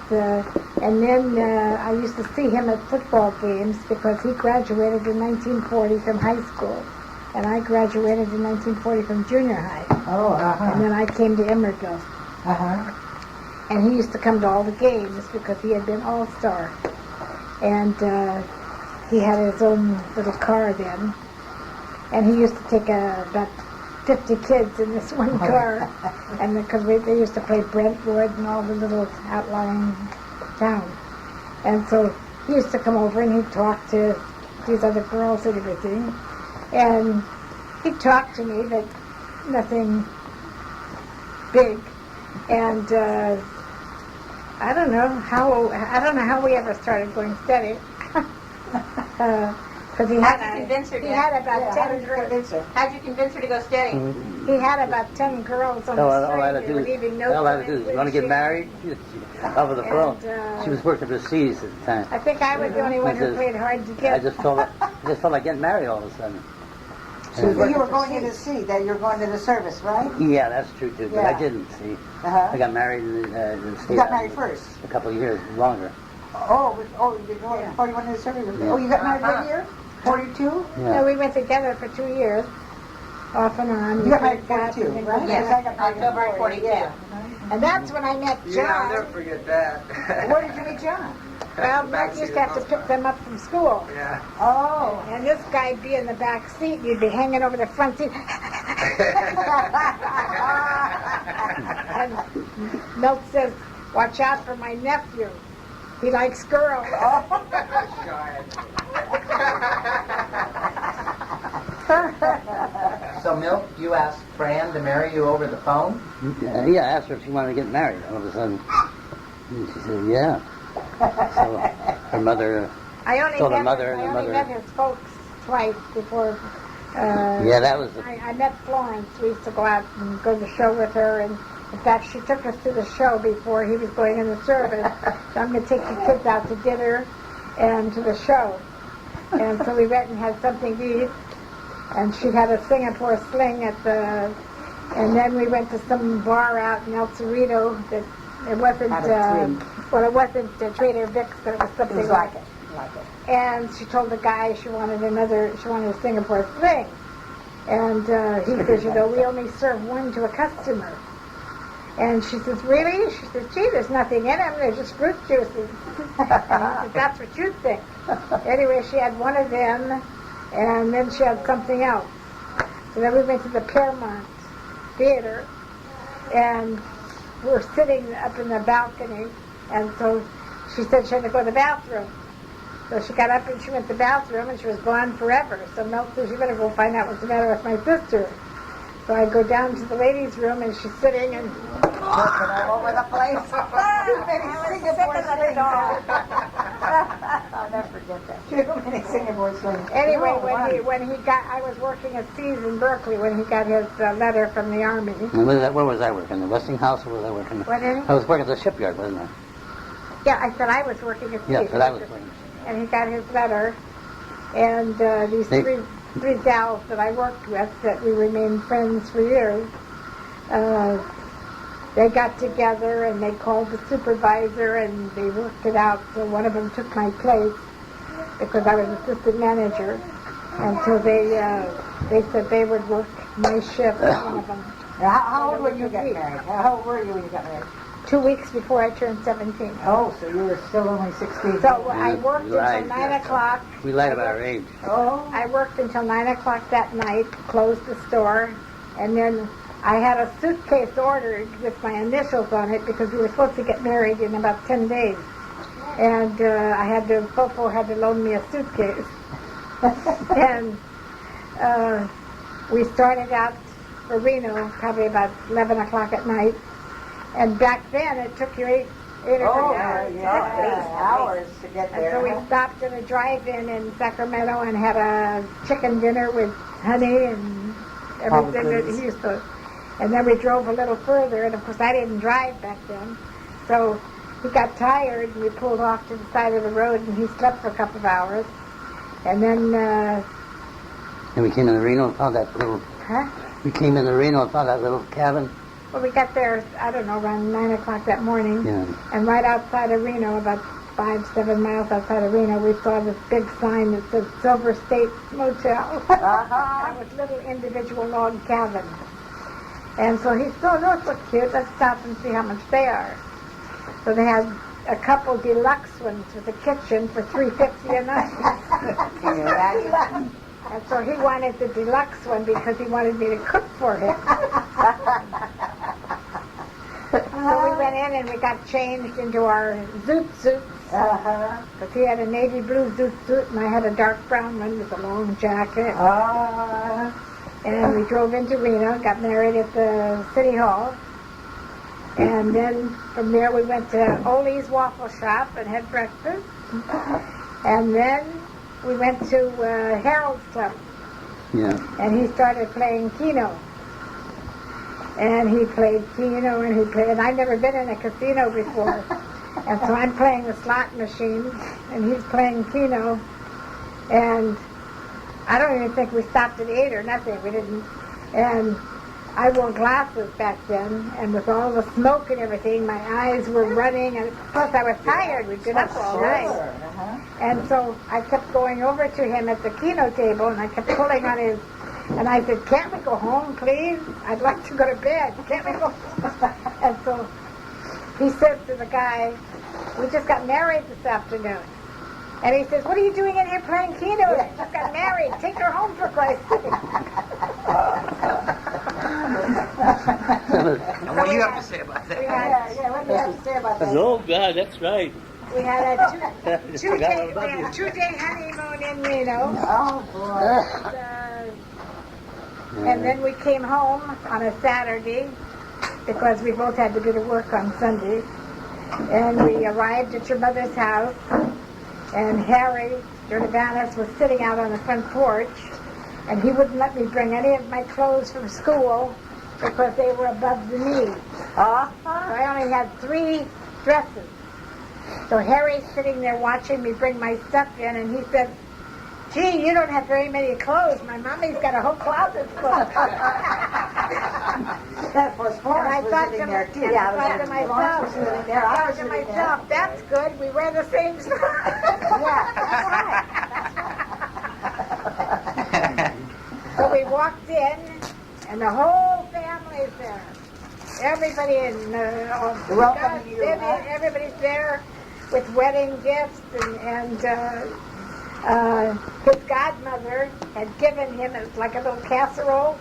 and then I used to see him at football games because he graduated in 1940 from high school. And I graduated in 1940 from junior high. Oh, And then I came to Emeryville. And he used to come to all the games because he had been all-star. And he had his own little car then. And he used to take about 50 kids in this one car. And because they used to play Brentwood and all the little outlying towns. And so he used to come over and he'd talk to these other girls and everything. And he'd talk to me, but nothing big. And I don't know how we ever started going steady. Because he How'd you convince her, he Dad? had about 10 girls. How'd you convince her to go steady? He had about 10 girls on All the I had to street. do They were is, leaving notes all I had on to do is, it. you want to get married? Over the phone. And, She was working overseas at the time. I think I was the only one who played hard to I get. just felt like getting married all of a sudden. So you were going in to see that you were going to the service, right? Yeah, that's true too. But I Yeah. didn't see. Uh-huh. I got married in the You got married first? a couple of years longer. You're going before you went to the service. Oh, you got married what year? 42? No, Yeah. we went together for 2 years, off and on. You got married got 42, and right? Yes, Because I got married in October 42. Yeah. And that's when I met John. forget that. Where did you meet John? Well, Mike used to have to pick them up from school. Yeah. Oh. And this guy'd be in the back seat, and you'd be hanging over the front seat. And Milt says, watch out for my nephew. He likes girls. So, Milt, you asked Fran to marry you over the phone? Yeah, I asked her if she wanted to get married. All of a sudden, and she said, yeah. So her mother, I only told her met mother, his, and I the only mother- met his folks twice before. yeah, that was the, I met Florence. We used to go out and go to the show with her, and in fact, she took us to the show before he was going in the service. So I'm going to take the kids out to dinner and to the show. And so we went and had something to eat, and she had a Singapore sling at the. And then we went to some bar out in El Cerrito that it wasn't. Well, it wasn't Trader Vic's, but it was something like it. And she told the guy she wanted a Singapore sling. And he says, you know, we only serve one to a customer. And she says, really? She says, gee, there's nothing in them. They're just fruit juices. And he said, that's what you think. Anyway, she had one of them, And then she had something else. So then we went to the Paramount Theater, and we're sitting up in the balcony, and so she said she had to go to the bathroom. So she got up and she went to the bathroom, and she was gone forever. So Milt says, you better go find out what's the matter with my sister. So I go down to the ladies' room, and she's sitting and Looking all over the place. Too many Singapore swings. I'll never forget that. Too many Singapore swings. anyway, when he got, I was working at Seas in Berkeley when he got his letter from the Army. And where was I working? The Westinghouse, or was I working? What, Eddie? I was working at the shipyard, wasn't I? Yeah, I said I was working at Seas. Yeah, but I was working. And he got his letter, and these three gals that I worked with, that we remained friends for years, they got together and they called the supervisor and they worked it out. So one of them took my place because I was assistant manager, and so they said they would work my shift. One of them. How old were you get married? How old were you when you got married? 2 weeks before I turned 17. Oh, so you were still only 16. So I worked until Right. 9 o'clock. We lied about our age. Oh. I worked until 9 o'clock that night, closed the store, and then I had a suitcase ordered with my initials on it because we were supposed to get married in about 10 days. And Fofo had to loan me a suitcase. And we started out for Reno probably about 11 o'clock at night. And back then it took you eight or 10 hours. Yeah, 8 hours to get And there. so we stopped in a drive-in in Sacramento and had a chicken dinner with honey and everything that he used to. And then we drove a little further, and of course I didn't drive back then. So he got tired, and we pulled off to the side of the road, and he slept for a couple of hours. And then, And we came in Reno and found that little... We came in Reno and found that little cabin. Well, we got there, I don't know, around 9 o'clock that morning. Yeah. And right outside of Reno, about 5-7 miles outside of Reno, we saw this big sign that said Silver State Motel. That was little individual log cabins. And so he said, oh, those look cute. Let's stop and see how much they are. So they had a couple deluxe ones with a kitchen for $3.50 a night. Can you imagine? And so he wanted the deluxe one because he wanted me to cook for him. So we went in and we got changed into our zoot suits. Because he had a navy blue zoot suit and I had a dark brown one with a long jacket. And we drove into Reno, got married at the City Hall. And then from there we went to Ole's Waffle Shop and had breakfast. And then we went to Harold's Club. Yeah. And he started playing Keno. And he played Keno and I'd never been in a casino before. And so I'm playing the slot machine and he's playing Keno. And I don't even think we stopped at 8 or nothing. We didn't. And I wore glasses back then, and with all the smoke and everything, my eyes were running, and plus I was tired. We'd been up all night. And so I kept going over to him at the Keno table, and I kept pulling on his, and I said, can't we go home, please? I'd like to go to bed. Can't we go? And so he said to the guy, we just got married this afternoon. And he says, what are you doing in here playing Keno? You just got married. Take her home for Christ's sake. And what do you have to say about that? What do you have to say about that? Oh, God, that's right. We had a two-day honeymoon in Reno. Oh, boy. And then we came home on a Saturday because we both had to go to work on Sunday. And we arrived at your mother's house. And Harry Jordavanis was sitting out on the front porch, and he wouldn't let me bring any of my clothes from school because they were above the knee. So I only had 3 dresses. So Harry's sitting there watching me bring my stuff in, and he said, gee, you don't have very many clothes. My mommy's got a whole closet full. That was Florence was sitting there, too. I thought to myself, was sitting there. I was sitting there. that's good. We wear the same stuff. So we walked in, and the whole family's there. Everybody in welcoming you, everybody's there with wedding gifts, and his godmother had given him, it was like a little casserole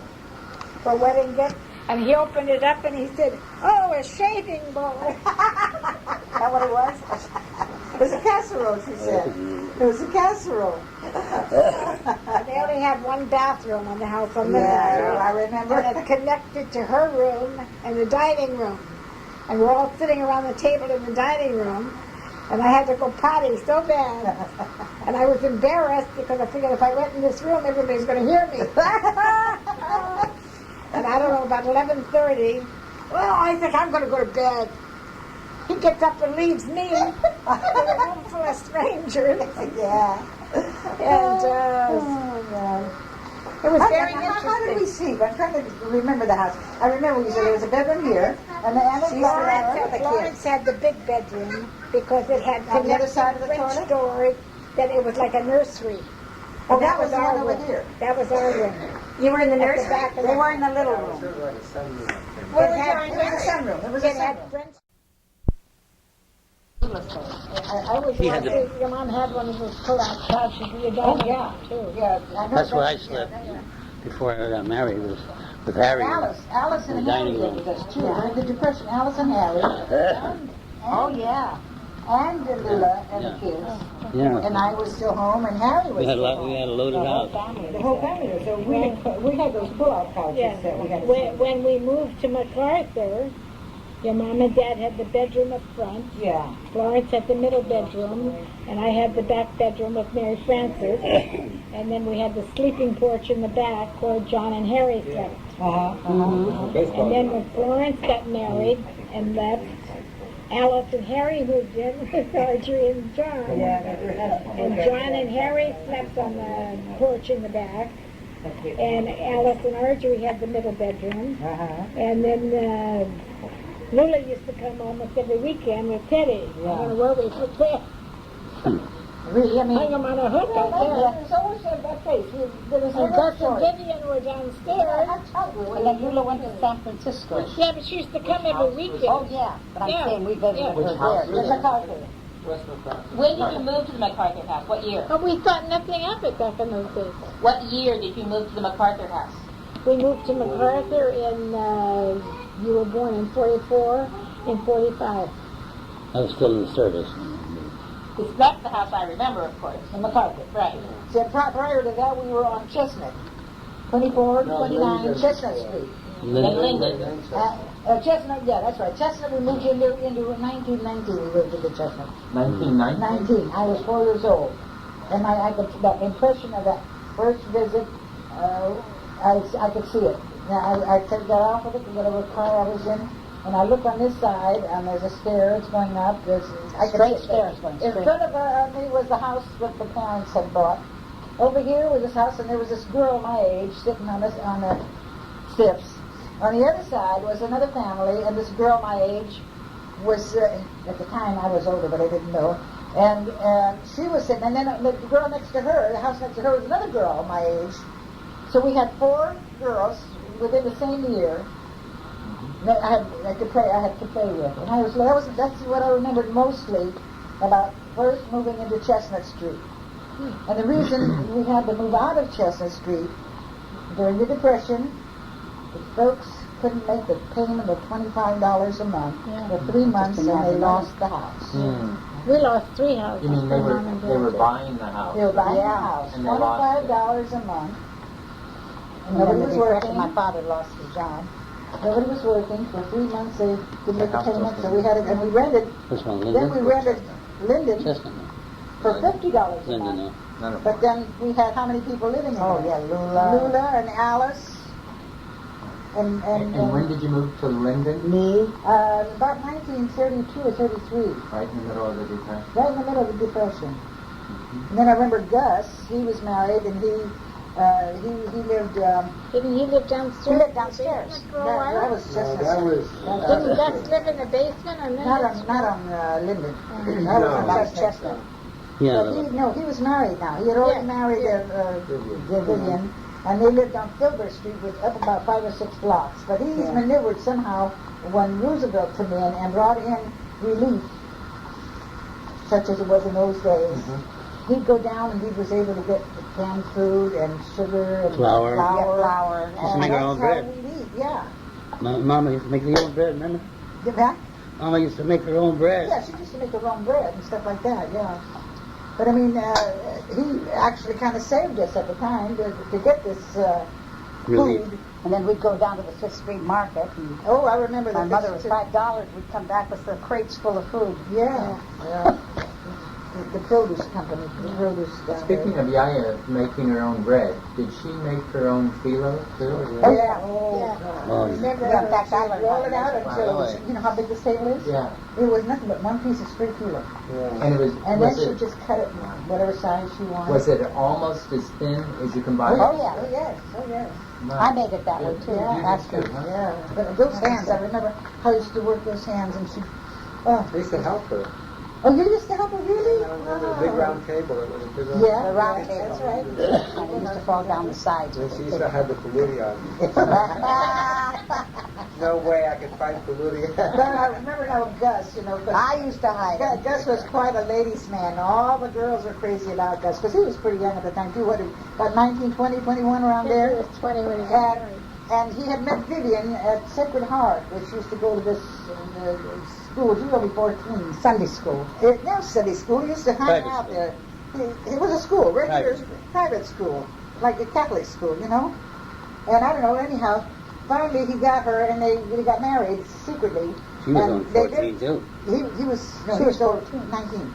for wedding gift, and he opened it up and he said, "Oh, a shaving bowl." Is that what it was? It was a casserole, she said. It was a casserole. They only had one bathroom in the house on the Yeah, I remember. And it connected to her room and the dining room. And we're all sitting around the table in the dining room, and I had to go potty so bad. And I was embarrassed because I figured if I went in this room, everybody's going to hear me. And I don't know, about 11:30, well, I think I'm going to go to bed. He gets up and leaves me in a room full of strangers. Yeah. And it was very interesting. How did we sleep? I'm trying to remember the house. I remember we said there was a bedroom here, and the Anna Florence had the big bedroom because it had on the other side of the French toilet. door that it was like a nursery. Oh, And that was the our one over room. here. That was our room. You were in the At the nursery? back of They were in the little room. It was like a sunroom. It had It was a sunroom. It was a It had sunroom. French. I always He had wanted. Your mom had one of those pull-out couches. Your dad yeah. too. Yeah, I know That's where I yeah, slept yeah. before I got married, was with Harry. Alice and In the Harry dining lived room. with us too. During the Depression, Alice and Harry. Oh yeah, and Lula and the kids. Yeah. And I was still home, and Harry was We had still home. we had a loaded house. The whole family was. So we had those pull-out couches Yeah. that we had. When we moved to MacArthur, your mom and dad had the bedroom up front. Yeah. Florence had the middle bedroom, and I had the back bedroom with Mary Frances. And then we had the sleeping porch in the back where John and Harry slept. And then when Florence got married and left, Alice and Harry moved in with Audrey and John. And John and Harry slept on the porch in the back. And Alice and Audrey had the middle bedroom. And then Lula used to come almost every weekend with Teddy. I don't know where we put that. Really, I mean, Hung him on a hook out there. there's always that place. There was And Gus and Vivian were downstairs. And then Lula went to San Francisco. Yeah, but she used to come every weekend. Oh, yeah. But I'm Yeah. saying we visited Yeah. her Which house there. is The it? MacArthur. West MacArthur. When did you move to the MacArthur house? What year? But we thought nothing of it back in those days. What year did you move to the MacArthur house? We moved to MacArthur in, you were born in 44, in 45. I was still in the service. That's the house I remember, of course. The MacArthur. Right. So prior to that, we were on Chestnut. 24, 29 Chestnut Street. And Linden. Chestnut, yeah, that's right. Chestnut, we moved into 1919, we moved into Chestnut. 1990? 19. I was 4 years old. And the impression of that first visit, I could see it. Now, I took that off of it, whatever car I was in, and I look on this side, and there's a stairs going up. I could Straight see stairs going In straight. front of me was the house that the parents had bought. Over here was this house, and there was this girl my age sitting on the steps. On the other side was another family, and this girl my age was, at the time I was older, but I didn't know. And she was sitting, and then the girl next to her, the house next to her, was another girl my age. So we had 4 girls within the same year that I had to play with. And that's what I remembered mostly about first moving into Chestnut Street. And the reason we had to move out of Chestnut Street during the Depression, the folks couldn't make the payment of $25 a month for 3 months, and they lost the house. We lost 3 houses. You mean they my mom and were dad. buying the house? They were buying a house, And they lost it. $25 a month. And And nobody then was the depression, working. my father lost his job. Nobody was working. For 3 months they didn't make the house payment, was so we had it, and we rented. This one, Then we Linden? rented Linden Chestnut. for $50 a Linden, month. no. But then we had how many people living in there? Lula and Alice. And when did you move to Linden? me. About 1932 or 33, Right in the middle of the Depression. right in the middle of the Depression. And then I remember Gus. He was married, and he lived. Didn't he live He downstairs? lived downstairs. For a while? That was just. Didn't Gus live in the basement? Or Not on Linden. That was on Chestnut. Yeah, But he was married now. He had already married Vivian, and they lived on Filbert Street, up about 5 or 6 blocks. But he's maneuvered somehow when Roosevelt came in and brought in relief, such as it was in those days. he'd go down and he was able to get canned food and sugar and Flour. flour. Just make our own that's bread. how we'd eat, yeah. Mama used to make her own bread, remember? Did that? Mama used to make her own bread. Yeah, she used to make her own bread and stuff like that, yeah. But I mean, he actually kind of saved us at the time to get this Relief. food. And then we'd go down to the Fifth Street Market, and Oh, I remember my that. mother was $5. We'd come back with the crates full of food. Yeah, yeah. The produce company, the produce down Speaking there. of Yaya making her own bread, did she make her own phyllo too? Oh, yeah. Oh, Yeah. God. Oh, Remember, Yeah, in fact, I She'd learned roll how it to out make it. until it was, Wow. you know how big the table is? Yeah. It was nothing but one piece of straight kilo. And it was, And then was she'd it, just cut it whatever size she wanted. was it almost as thin as you can buy? Oh, it? yeah. Oh, yes. Oh, yes. I made it that way too. Yeah, That's good, good. huh? Yeah. But those hands, I remember how I used to work those hands, and she. Oh, I used to help her. oh, you used to help her, really? I remember a big round table. It was a big round Yeah, The round yes, table. that's right. And it used to fall down the sides. And she used to have the polluti on. No way I could fight polluti. But I remember now Gus, you know, 'cause I used to hide it. Gus was quite a ladies' man. All the girls were crazy about Gus, because he was pretty young at the time, too. What, about 19, 20, 21 around He there? was 20 when he got married. And he had met Vivian at Sacred Heart, which used to go to this school. She was only 14. Sunday school. No Sunday school. He used to hang Private out school. there. It was a school, regular Private private school, like a Catholic school, you know. And I don't know. Anyhow, finally he got her, and they got married secretly. She was And only they 14 too. He was. No, She he was still 14. 19.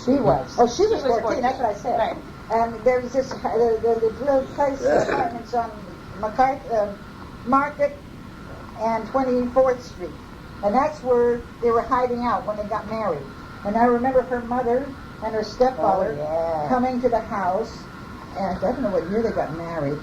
She was. Oh, she was 14. 14. That's what I said. Right. And there was this the little place apartments on Market and 24th Street, and that's where they were hiding out when they got married. And I remember her mother and her stepfather Oh, yeah. coming to the house, and I don't know what year they got married,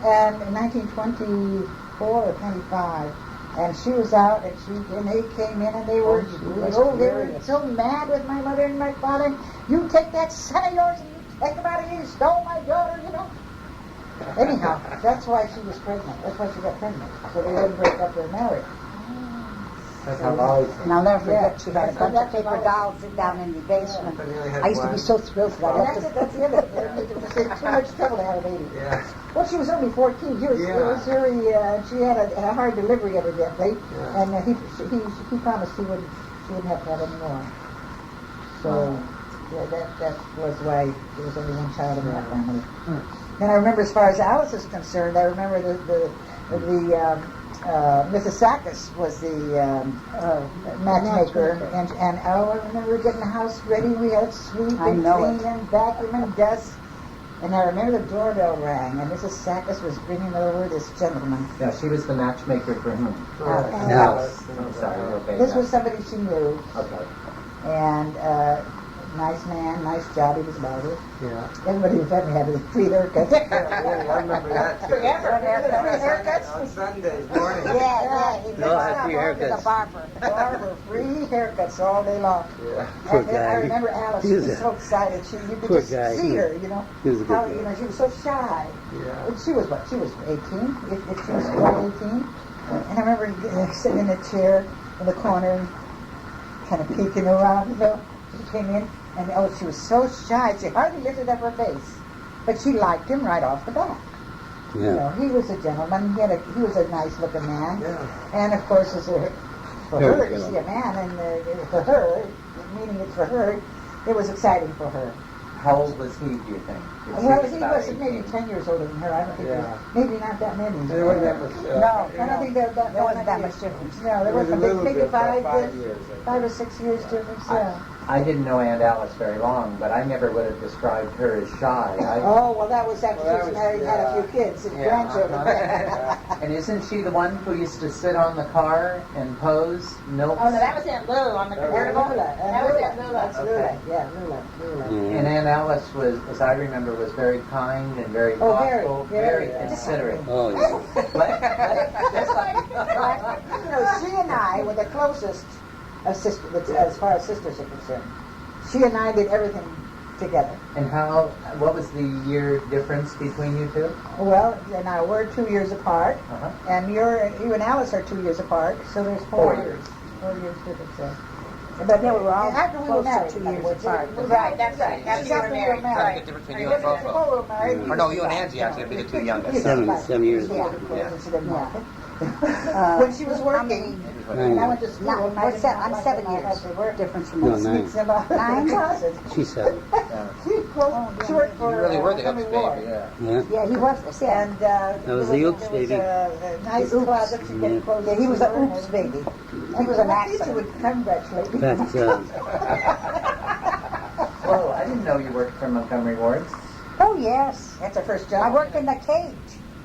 and in 1924 or 25. And she was out, and they came in, and they were, they were so mad with my mother and my father. You take that son of yours, and you take him out of here. You stole my daughter, you know. Anyhow, that's why she was pregnant. That's why she got pregnant. So they wouldn't break up their marriage. That's how Molly. And I'll never forget, Yeah. she had a bunch of paper dolls down in the basement. But he only had I used to one. be so thrilled for And that. that's it. It was too much trouble to have a baby. Yeah. Well, she was only 14. She was, Yeah. it was very, she had a hard delivery evidently. Yeah. And he promised she wouldn't have to have any more. So, yeah, that was why there was only one child in that family. And I remember, as far as Alice is concerned, I remember the Mrs. Sakis was the matchmaker, and I remember getting the house ready. We had sweep I and know clean it. and vacuum and dust. And I remember the doorbell rang, and Mrs. Sakis was bringing over this gentleman. Yeah, she was the matchmaker for whom? Alice. I'm sorry, okay. This was somebody she knew, Okay. and nice man, nice job. He was about it. Yeah. Everybody who met me had a free haircut. I remember that too. Haircuts? On Sundays morning. Yeah. He They all had mixed free up haircuts. the barber, free haircuts all day long. Yeah. Poor And then I guy. remember Alice. He She was was a- so excited. You could poor just guy. see her, you know. He was a good How, guy. you know, she was so shy. Yeah. And she was what? She was 18. If she was 18. And I remember sitting in a chair in the corner, kind of peeking around, you know. She came in, and oh, she was so shy. She hardly lifted up her face. But she liked him right off the bat. You Yeah. know, he was a gentleman. He was a nice-looking man. Yeah. And of course, for Very her to see a man, and for her, meaning it for her, it was exciting for her. How old was he, do you think? If she Well, was he about was maybe 18. 10 years older than her. I don't think. Yeah. Maybe not that many. There wasn't that much. No, I don't think there wasn't that much difference. No, there There was a wasn't. little Maybe bit, about 5 5 years. I think. 5 or 6 years difference. Yeah. I didn't know Aunt Alice very long, but I never would have described her as shy. Oh well, that was after Well, that she was- married, had a few kids and Yeah. grandchildren. And isn't she the one who used to sit on the car and pose milk? Oh, no, that was Aunt Lou on the convertible. Lula. That was Aunt Lula. That's Lula. Okay. Yeah, Lula. And Aunt Alice was, as I remember, was very kind and very Oh, very, thoughtful, very, very considerate. Oh, yeah. Just like You know, she and I were the closest of sisters, as far as sisters are concerned. She and I did everything together. And what was the year difference between you two? Well, now we're 2 years apart, Uh-huh. and you and Alice are 2 years apart, so there's 4 4 years. 4 years difference there. But then we were all after we were close married, to 2 years apart. Right, that's right. After you were married. That's Right. the difference between you and Fofo. Before we were married. Or no, you and Angie actually would be the two youngest. 7 years Yeah. ago. When she was working, and I went to school. Nine. We're seven. I'm 7 years difference from No, us. 9. 9? She's 7. She worked for You really were the Henry Oops Ward. baby, yeah. Yeah. Yeah, he was. Yeah. And That was the Oops there baby. was a nice The Oops. closet to Yeah. get clothes. Yeah, he was an oops baby. He was an My teacher accident. would congratulate me. But Whoa, I didn't know you worked for Montgomery Ward's Oh, yes. That's our first I job. worked in the cage.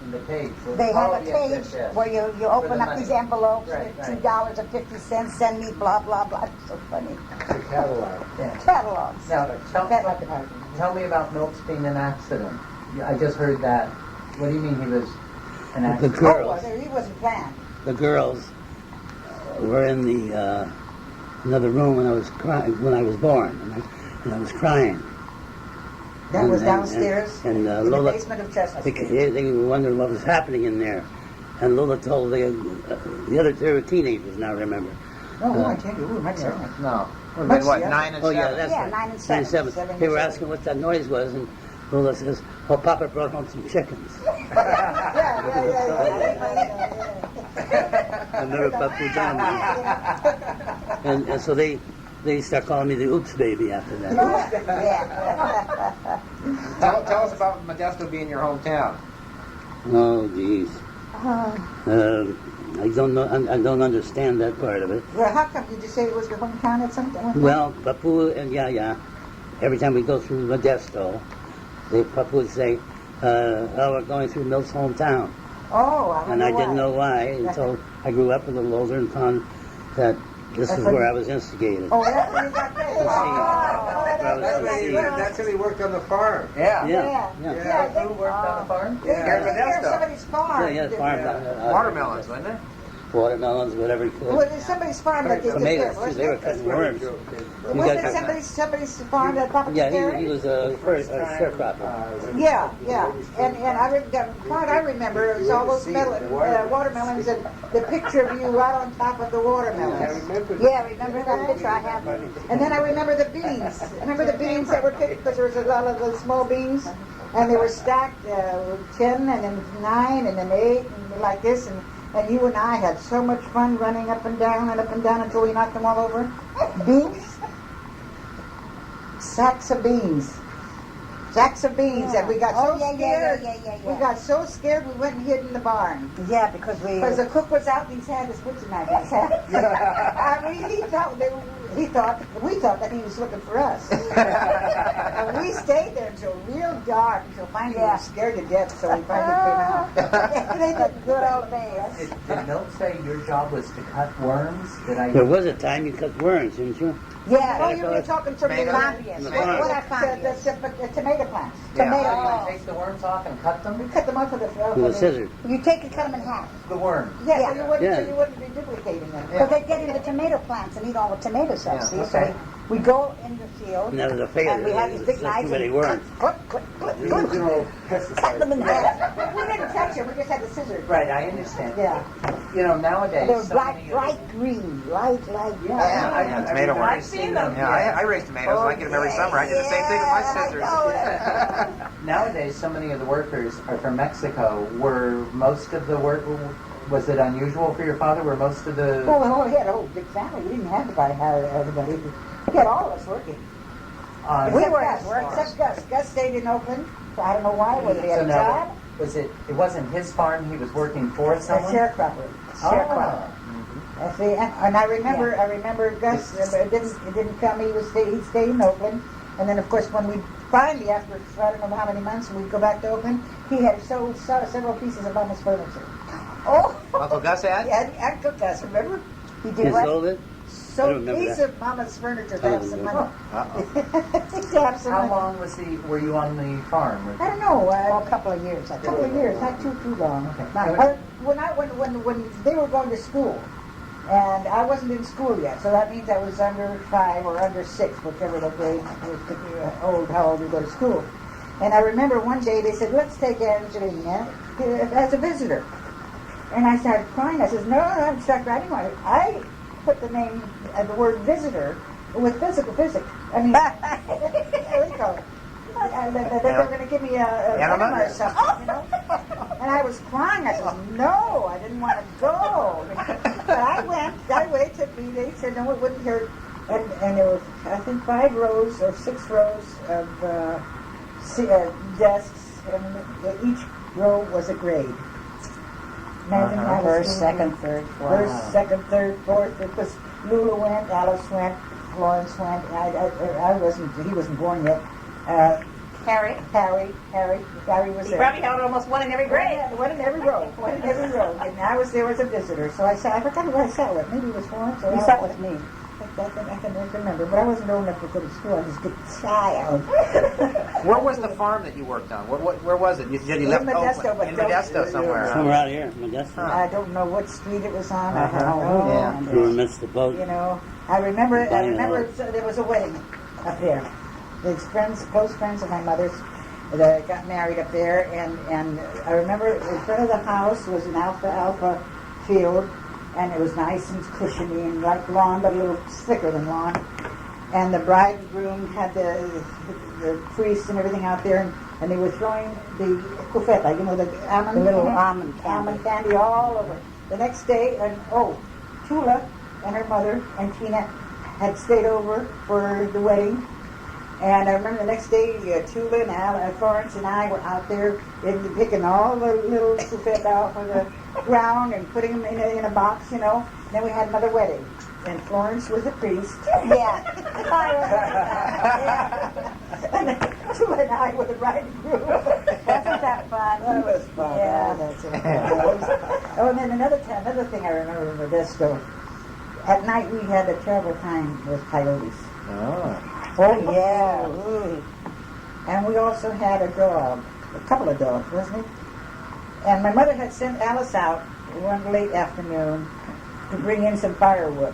in the cage. They have Oh, a yes, cage yes, yes. where you For open the up money. these envelopes, Right, right. $2.50, send me blah, blah, blah. It's so funny. It's a catalog. Yeah. Catalogs. Now, Catalog department. tell me about Milt's being an accident. I just heard that. What do you mean he was an the accident? girls, He wasn't planned. the girls were in the another room when I was crying, when I was born, and I was crying. That was downstairs And in the Lola, basement of Chestnut they, Street. they were wondering what was happening in there. And Lola told the other, they were teenagers now, remember. No, we weren't teenagers. We were much younger. No. We've Much been, what, younger. 9 and Oh 7? yeah, that's Yeah, right. 9 and 7. 7. They were asking what that noise was, and Lola says, "Well, Papa brought home some chickens." I remember Papu John. And so they start calling me the Oops baby after that. Tell us about Modesto being your hometown. Oh, geez. I don't know. I don't understand that part of it. Well, how come? Did you say it was your hometown at some time? Well, Papu and Yaya, every time we go through Modesto, Papu would say, "Oh, we're going through Milt's hometown," Oh, and I didn't know why until I grew up a little older and found that this is where I was instigated. Oh, that's where you got that. That's when he worked on the farm. Yeah. Yeah. Who worked on the farm? Here in Modesto. Somebody's farm. Yeah, farm. Watermelons, wasn't it? Watermelons, whatever you could. Well, it's somebody's farm that they took care Tomatoes, of, too. They were wasn't cutting worms. it? Wasn't it somebody's farm that Papa took care Yeah, of? he was a sharecropper. Yeah. And I remember it was all those watermelons and the picture of you right on top of the watermelons. Yeah, remember that picture I have? And then I remember the beans. I remember the beans that were picked because there was a lot of those small beans and they were stacked 10 and then 9 and then 8 and like this and you and I had so much fun running up and down until we knocked them all over. Beans? Sacks of beans. And we got so scared. We got so scared we went and hid in the barn. Yeah, because we... Because the cook was out and he's had his butcher knife in his hand. I mean, we thought that he was looking for us. And we stayed there until real dark, until finally we were scared to death, so we finally came out. They did good old days. Did Milt say your job was to cut worms? There was a time you cut worms, didn't you? Yeah, oh, you were talking to me Tomatoes? what I found the tomato plants. Tomato You plants. take the worms off and cut them? We cut them off with a With a scissors. You take and cut them in half. The worms. Yeah, Yeah. so you wouldn't be duplicating them. Because they get into tomato plants and eat all the tomatoes, Yeah, see? okay. So we go in the field And that was a failure. and we have these big There's knives too many and worms. clip, The original cut them in pesticide. half. We didn't touch them, we just had the scissors. Right, I understand. Yeah. You know, nowadays... They were so bright, many of bright green, light green. Yeah, tomato worms. I've seen them. Yeah, I raise tomatoes and I get them every summer. I did the same thing with my scissors. Nowadays, so many of the workers are from Mexico. Were most of the work... Was it unusual for your father? Were most of the... Oh, he had a whole big family. We didn't have to hire everybody. He had all of us working. We were at work, except Gus. Gus stayed in Oakland. I don't know why, whether he had a job. It wasn't his farm, he was working for A someone? sharecropper. Sharecropper. And I remember Gus. It didn't come. He stayed in Oakland, and then of course when we finally, after I don't know how many months, we go back to Oakland, he had sold several pieces of Mama's furniture. Oh, Uncle Gus had? yeah, Uncle Gus, remember? He You did what? sold it? I Sold don't remember piece that. of Mama's furniture to have some money. Uh-oh. To have some How money. long were you on the farm? I don't know. Oh, a couple of years, I A think. couple of years, not too long. Okay. When they were going to school, and I wasn't in school yet, so that means I was under 5 or under 6, whichever the grade was how old you go to school. And I remember one day they said, "Let's take Angelina as a visitor." And I started crying. I said, "No, I'm stuck riding one. put the name, the word visitor with visit. I mean, there we go. And they're going to give me a enema or something, you know. And I was crying. I said, no, I didn't want to go. But I went, took me. They said, no, it wouldn't hurt. And there was, I think, 5 rows or 6 rows of desks, and each row was a grade. Imagine I was First, second, third, fourth. First, second, third, fourth. It was Lula went, Alice went, Florence went. I wasn't. He wasn't born yet. Harry was He there. probably held almost one in every grade. Yeah, one in every row. One in every row. And I was there as a visitor. So I forgot who I sat with. Maybe it was Florence or You sat with me. I can remember, but I wasn't old enough to go to school. I was a good child. Where was the farm that you worked on? Where was it? You said you In left Modesto, Oakland. but In don't- Modesto somewhere. Huh? Somewhere out here, Modesto. I don't know what street it was on. I Uh-huh. don't know. Yeah. You missed the boat. You know, I remember Dynamite. there was a wedding up there. There's close friends of my mother's that got married up there, and I remember in front of the house was an alfalfa field, and it was nice and cushiony and like lawn, but a little thicker than lawn. And the bride and groom had the priest and everything out there, and they were throwing the cufeta, you know, the almond, little almond candy all over. The next day, Tula and her mother and Tina had stayed over for the wedding. And I remember the next day, Tula and Florence and I were out there picking all the little cufeta off of the ground and putting them in a box, you know. And then we had another wedding. And Florence was a priest. Yeah. And then Tula and I were the bride and groom. Wasn't that fun? That was fun. Yeah. That's it. Oh, and then another thing I remember in Modesto. At night we had a terrible time with coyotes. Oh, yeah. Ooh. And we also had a couple of dogs, wasn't it? And my mother had sent Alice out one late afternoon to bring in some firewood.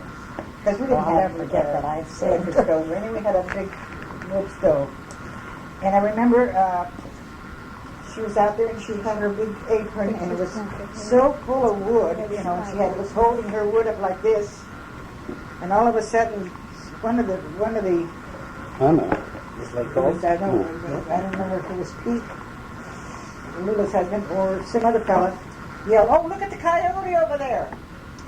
Because we didn't have forget that I've seen. electric stove. And then we had a big wood stove. And I remember she was out there and she had her big apron and it was so full of wood, you know, and was holding her wood up like this. And all of a sudden, one of the I know. I don't remember if it was Pete, Lula's husband, or some other fella, yelled, "Oh, look at the coyote over there!"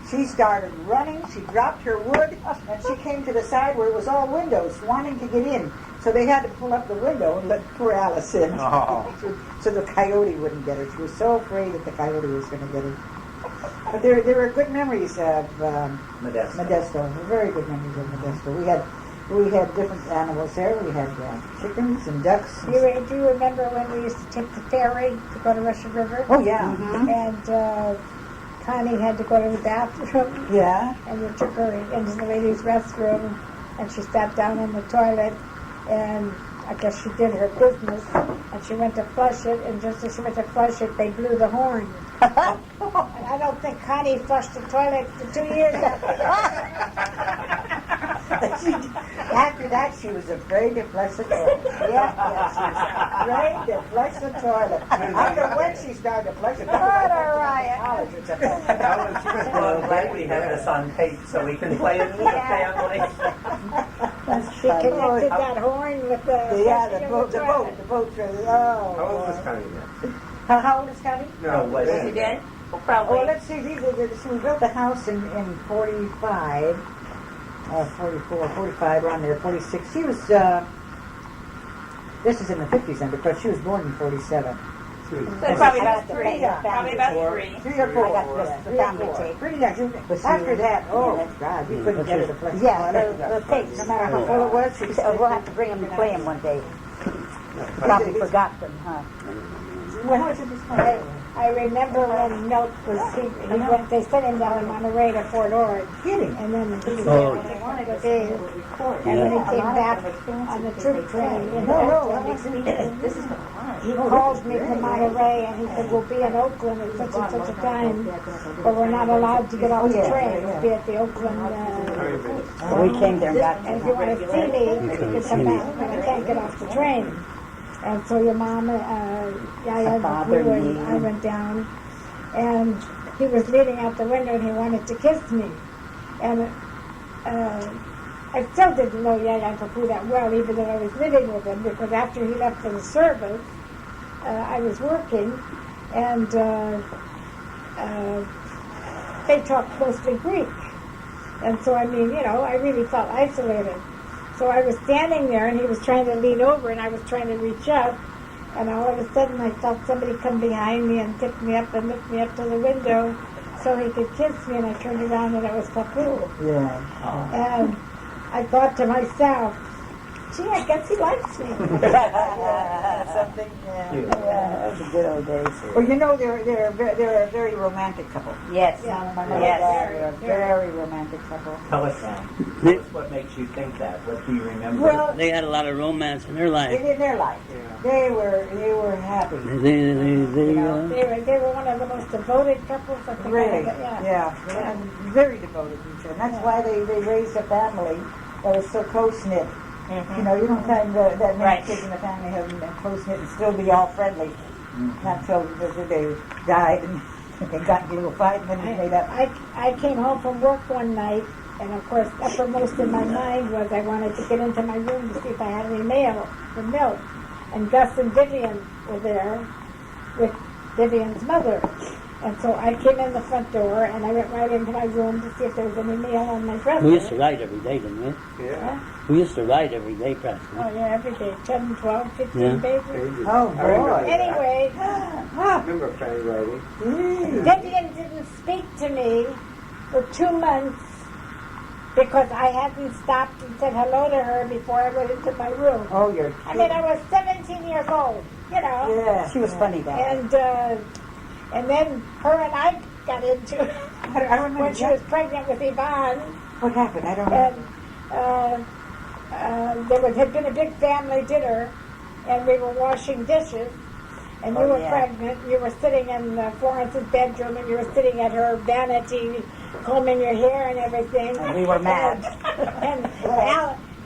She started running, she dropped her wood, and she came to the side where it was all windows, wanting to get in. So they had to pull up the window and let poor Alice in. Oh. So the coyote wouldn't get her. She was so afraid that the coyote was going to get her. But there were good memories of Modesto. Very good memories of Modesto. We had different animals there. We had chickens and ducks. Do you remember when we used to take the ferry to go to Russian River? Oh, yeah. And Connie had to go to the bathroom. Yeah. And we took her into the ladies' restroom, and she sat down in the toilet, and I guess she did her business, and she went to flush it, and just as she went to flush it, they blew the horn. And I don't think Connie flushed the toilet for 2 years After that, she was afraid to flush the toilet. Yeah, she was afraid to flush the toilet. I don't know when she started to flush the toilet. What a riot. Well, I'm glad we have this on tape so we can play it with the family. She connected that horn with the boat. How old was Connie then? How old is Connie? No, was She did? Well, probably. Oh, let's see. We built the house in 45, 44, 45, around there, 46. She was, this is in the 50s then, because she was born in 47. So probably about Yeah. three. Probably about 3. 3 or 4. I got the family tape. Pretty young. After that, God, you couldn't get her to flush the Yeah, toilet. the tapes. No matter how full it was, she We'll have to bring them and play them one day. Probably forgot them, huh? I remember when Milt was, they sent him down in Monterey to Fort Ord. Kidding. And then he was Oh. there for a couple days. And when he came back on the troop train, he called me from Monterey and he said, "We'll be in Oakland at such and such a time, but we're not allowed to get off the train. We'll be at the Oakland, We came there and got and if you want to see me, you can come back, but I can't get off the train." And so your mom, Yaya, bothered and me. I went down, and he was leaning out the window and he wanted to kiss me. And I still didn't know Yaya Papu that well, even though I was living with him, because after he left for the service, I was working, and they talked mostly Greek. And so, I mean, I really felt isolated. So I was standing there, and he was trying to lean over, and I was trying to reach up, and all of a sudden I felt somebody come behind me and pick me up and lift me up to the window so he could kiss me, and I turned around, and it was Papu. Yeah. And I thought to myself, gee, I guess he likes me. Something, yeah, those are good old days. Well, they're a very romantic couple. Yes. My mother Yes. they're a very romantic couple. Tell us what makes you think that. What do you remember? Well, They had a lot of romance in their life. in their life, they were happy. They They were one of the most devoted couples I think I Really, ever, and very devoted to each other. And that's why they raised a family that was so close-knit. You don't find that many kids in the family have been close-knit and still be all friendly. Not until they died and they got into a little fight and then they made up. I came home from work one night, and of course, uppermost in my mind was I wanted to get into my room to see if I had any mail for milk. And Gus and Vivian were there with Vivian's mother. And so I came in the front door, and I went right into my room to see if there was any mail on my dresser. We used to write every day, didn't we? Yeah. We used to write every day, practically. Oh, yeah, every day. 10, 12, 15 pages. Oh, boy. Anyway, I remember Fanny writing. Vivian didn't speak to me for 2 months because I hadn't stopped and said hello to her before I went into my room. Oh, you're I mean, I was 17 years old, Yeah, she was funny then. And then her and I got into it I don't remember when she was pregnant with Yvonne. What happened? I don't And remember. had been a big family dinner, and we were washing dishes, and you were pregnant. You were sitting in Florence's bedroom, and you were sitting at her vanity, combing your hair and everything. And we were mad. And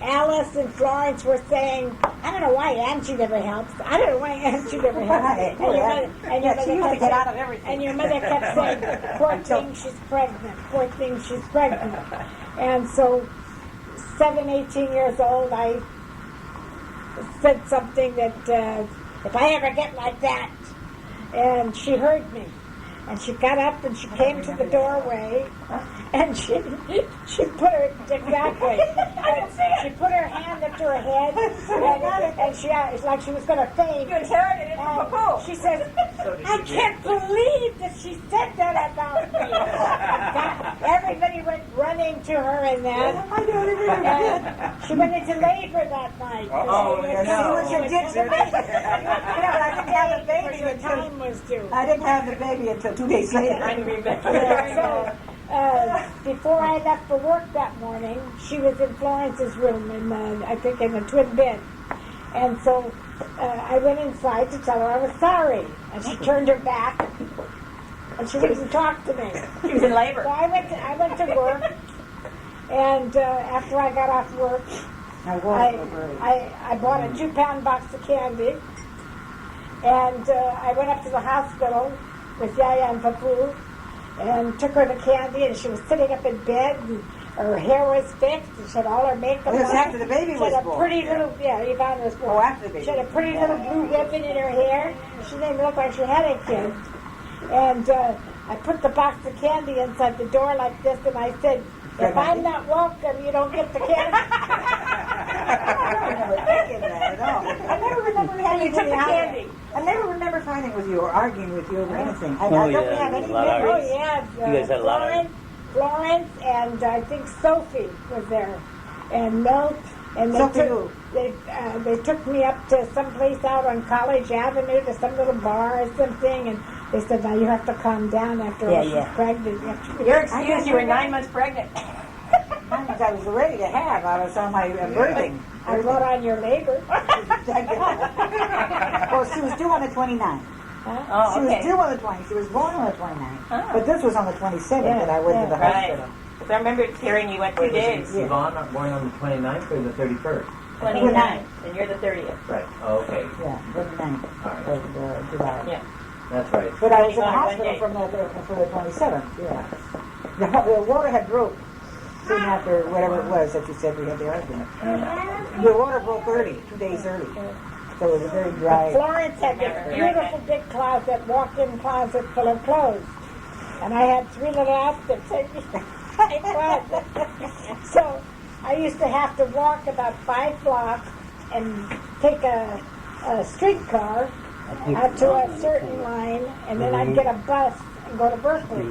Alice and Florence were saying, I don't know why Angie never helps. I don't know why Angie never helps. And your mother kept saying, poor thing, she's pregnant. Poor thing, she's pregnant. And so, 18 years old, I said something that if I ever get like that, and she heard me. And she got up and she came to the doorway, and she put her she put her hand up to her head, and it's like she was going to faint. You inherited it from Papu. She says, I can't believe that she said that about me. Everybody went running to her and that. And she went into labor that night. Oh, She did to me. I didn't have the baby until time was due. I didn't have the baby until 2 days later. I remember. Before I left for work that morning, she was in Florence's room, I think in a twin bed. And so I went inside to tell her I was sorry. And she turned her back, and she wouldn't talk to me. She was in labor. So I went to work, and after I got off work, I bought a 2-pound box of candy, and I went up to the hospital with Yaya and Papu, and took her the candy, and she was sitting up in bed, and her hair was fixed, and she had all her makeup on. It was after the baby was born. She had a pretty little, Yvonne was born. Oh, after the baby. She had a pretty little blue ribbon in her hair. She didn't look like she had a kid. And I put the box of candy inside the door like this, and I said, if I'm not welcome, you don't get the candy. I don't remember thinking that at all. I never remember having You took the candy. I never remember fighting with you or arguing with you over anything. I Oh, don't yeah, have there's any a lot of memories. Oh, yeah. You guys had a lot of- Florence and I think Sophie was there. And Milt. And they took me up to some place out on College Avenue to some little bar or something. And they said, now you have to calm down after all she's pregnant. Your excuse, you were 9 months pregnant. I was ready to have. I was on my birthing. I wrote on your labor. Well, she was due on the 29th. Oh, She okay. was due on the 20th. She was born on the 29th. Oh. But this was on the 27th that I went to the Right. hospital. So I remember hearing you went 2 days. Yvonne born on the 29th or the 31st? 29th, and you're the 30th. Right. Oh, okay. Yeah, 29th All right. of July. Yeah. That's right. But I was in the 21 hospital day. for the 27th, yeah. The water had broke. soon after whatever it was that you said we had the argument. The water broke early, 2 days early. So it was very dry. Florence had this beautiful big closet, walk-in closet full of clothes. And I had 3 little outfits in my closet. So I used to have to walk about 5 blocks and take a streetcar out to a certain line, and then I'd get a bus and go to Berkeley.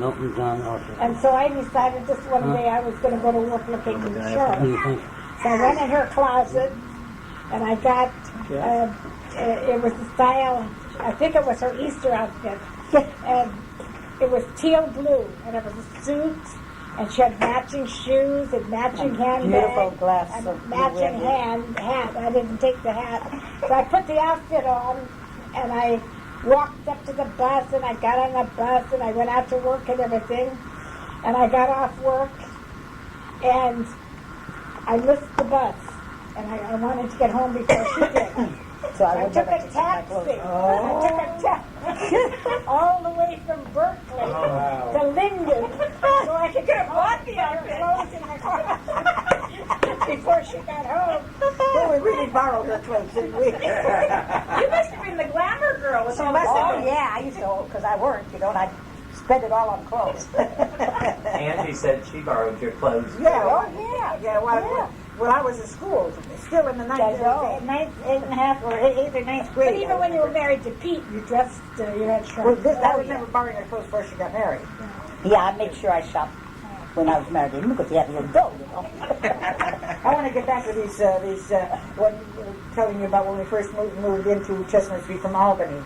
And so I decided this one day I was going to go to work looking in the shore. So I went in her closet, and I got, it was the style, I think it was her Easter outfit, and it was teal blue, and it was a suit, and she had matching shoes and matching handbag. Beautiful glass and of matching hat. I didn't take the hat. So I put the outfit on, and I walked up to the bus, and I got on the bus, and I went out to work and everything. And I got off work, and I missed the bus, and I wanted to get home before she did. So I took a taxi. I took a taxi all the way from Berkeley to Linden, so I could get bought the clothes in the car before she got home. Well, we really borrowed her clothes, didn't we? You must have been the glamour girl with all the Oh, yeah, I used to, because I worked, and I'd spend it all on clothes. Angie said she borrowed your clothes. Yeah, oh, yeah. Well, I was in school, still in the eighth or ninth grade. But even when you were married to Pete, you dressed, you had shorts. Well, I was never borrowing her clothes before she got married. Yeah, I made sure I shopped when I was married to him because he had a little dough, I want to get back to these what telling you about when we first moved into Chestnut Street from Albany.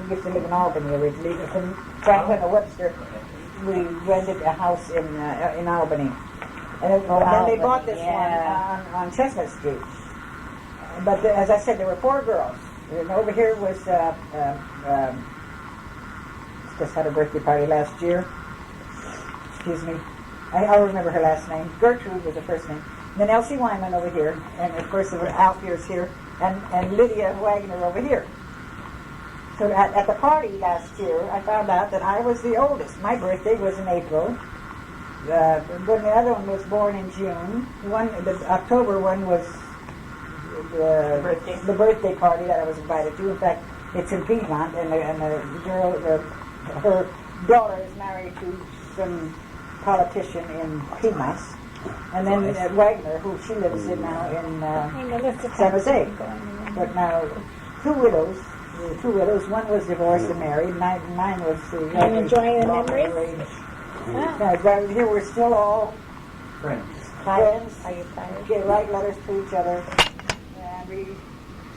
We used to live in Albany originally. From Franklin or Webster, we rented a house in Albany. And then they bought this one on Chestnut Street. But as I said, there were 4 girls. And over here was, just had a birthday party last year. Excuse me. I'll remember her last name. Gertrude was the first name. And then Elsie Wyman over here. And of course there were Alfiers here. And Lydia Wagner over here. So at the party last year, I found out that I was the oldest. My birthday was in April. When the other one was born in June, the October one was the birthday party that I was invited to. In fact, it's in Piedmont, and the girl, her daughter is married to some politician in Piedmont. And then Wagner, who she lives in now in San Jose. But now, 2 widows. One was divorced and married. Mine was Are you enjoying the memories? Here we're still all Friends. Friends. Are you tired? Write letters to each other. And we.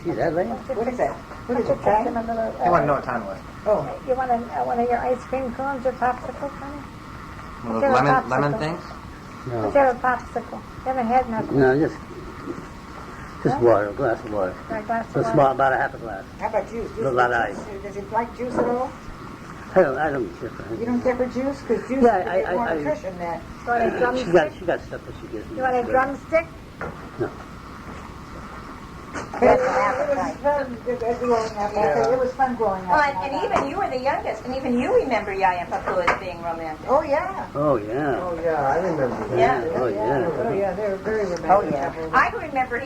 See that lady? What is that? What is it? Time? I want to know what time it was. Oh. You want one of your ice cream cones or popsicle, honey? One of Is those there a lemon popsicle? things? Let's have a popsicle. You haven't had nothing. No, just water, a glass of water. A glass of So water. small, about a half a glass. How about juice? A lot of ice. Does it like juice at all? I don't care for You it. don't care for juice? Because juice Yeah, has more I- nutrition than. You want a drumstick? She got stuff that she gives me. You want a drumstick? No. It was fun growing up. Well, and even you were the youngest, and even you remember Yaya Papu as being romantic. Oh, yeah. Oh, yeah. Oh, yeah, I remember. Yeah. Oh, yeah. Oh, yeah, they were very romantic. Oh, yeah. I remember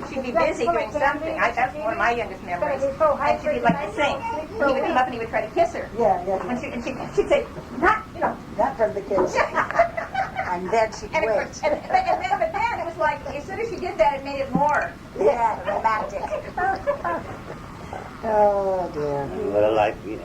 she'd be busy doing something. That's one of my youngest memories. And she'd like to sing. And he would come up and he would try to kiss her. Yeah. And she'd say, not, Not from the kids. And then she And, quit. but then it was like, as soon as she did that, it made it more. Yeah, romantic. Oh, dear. What a life we had.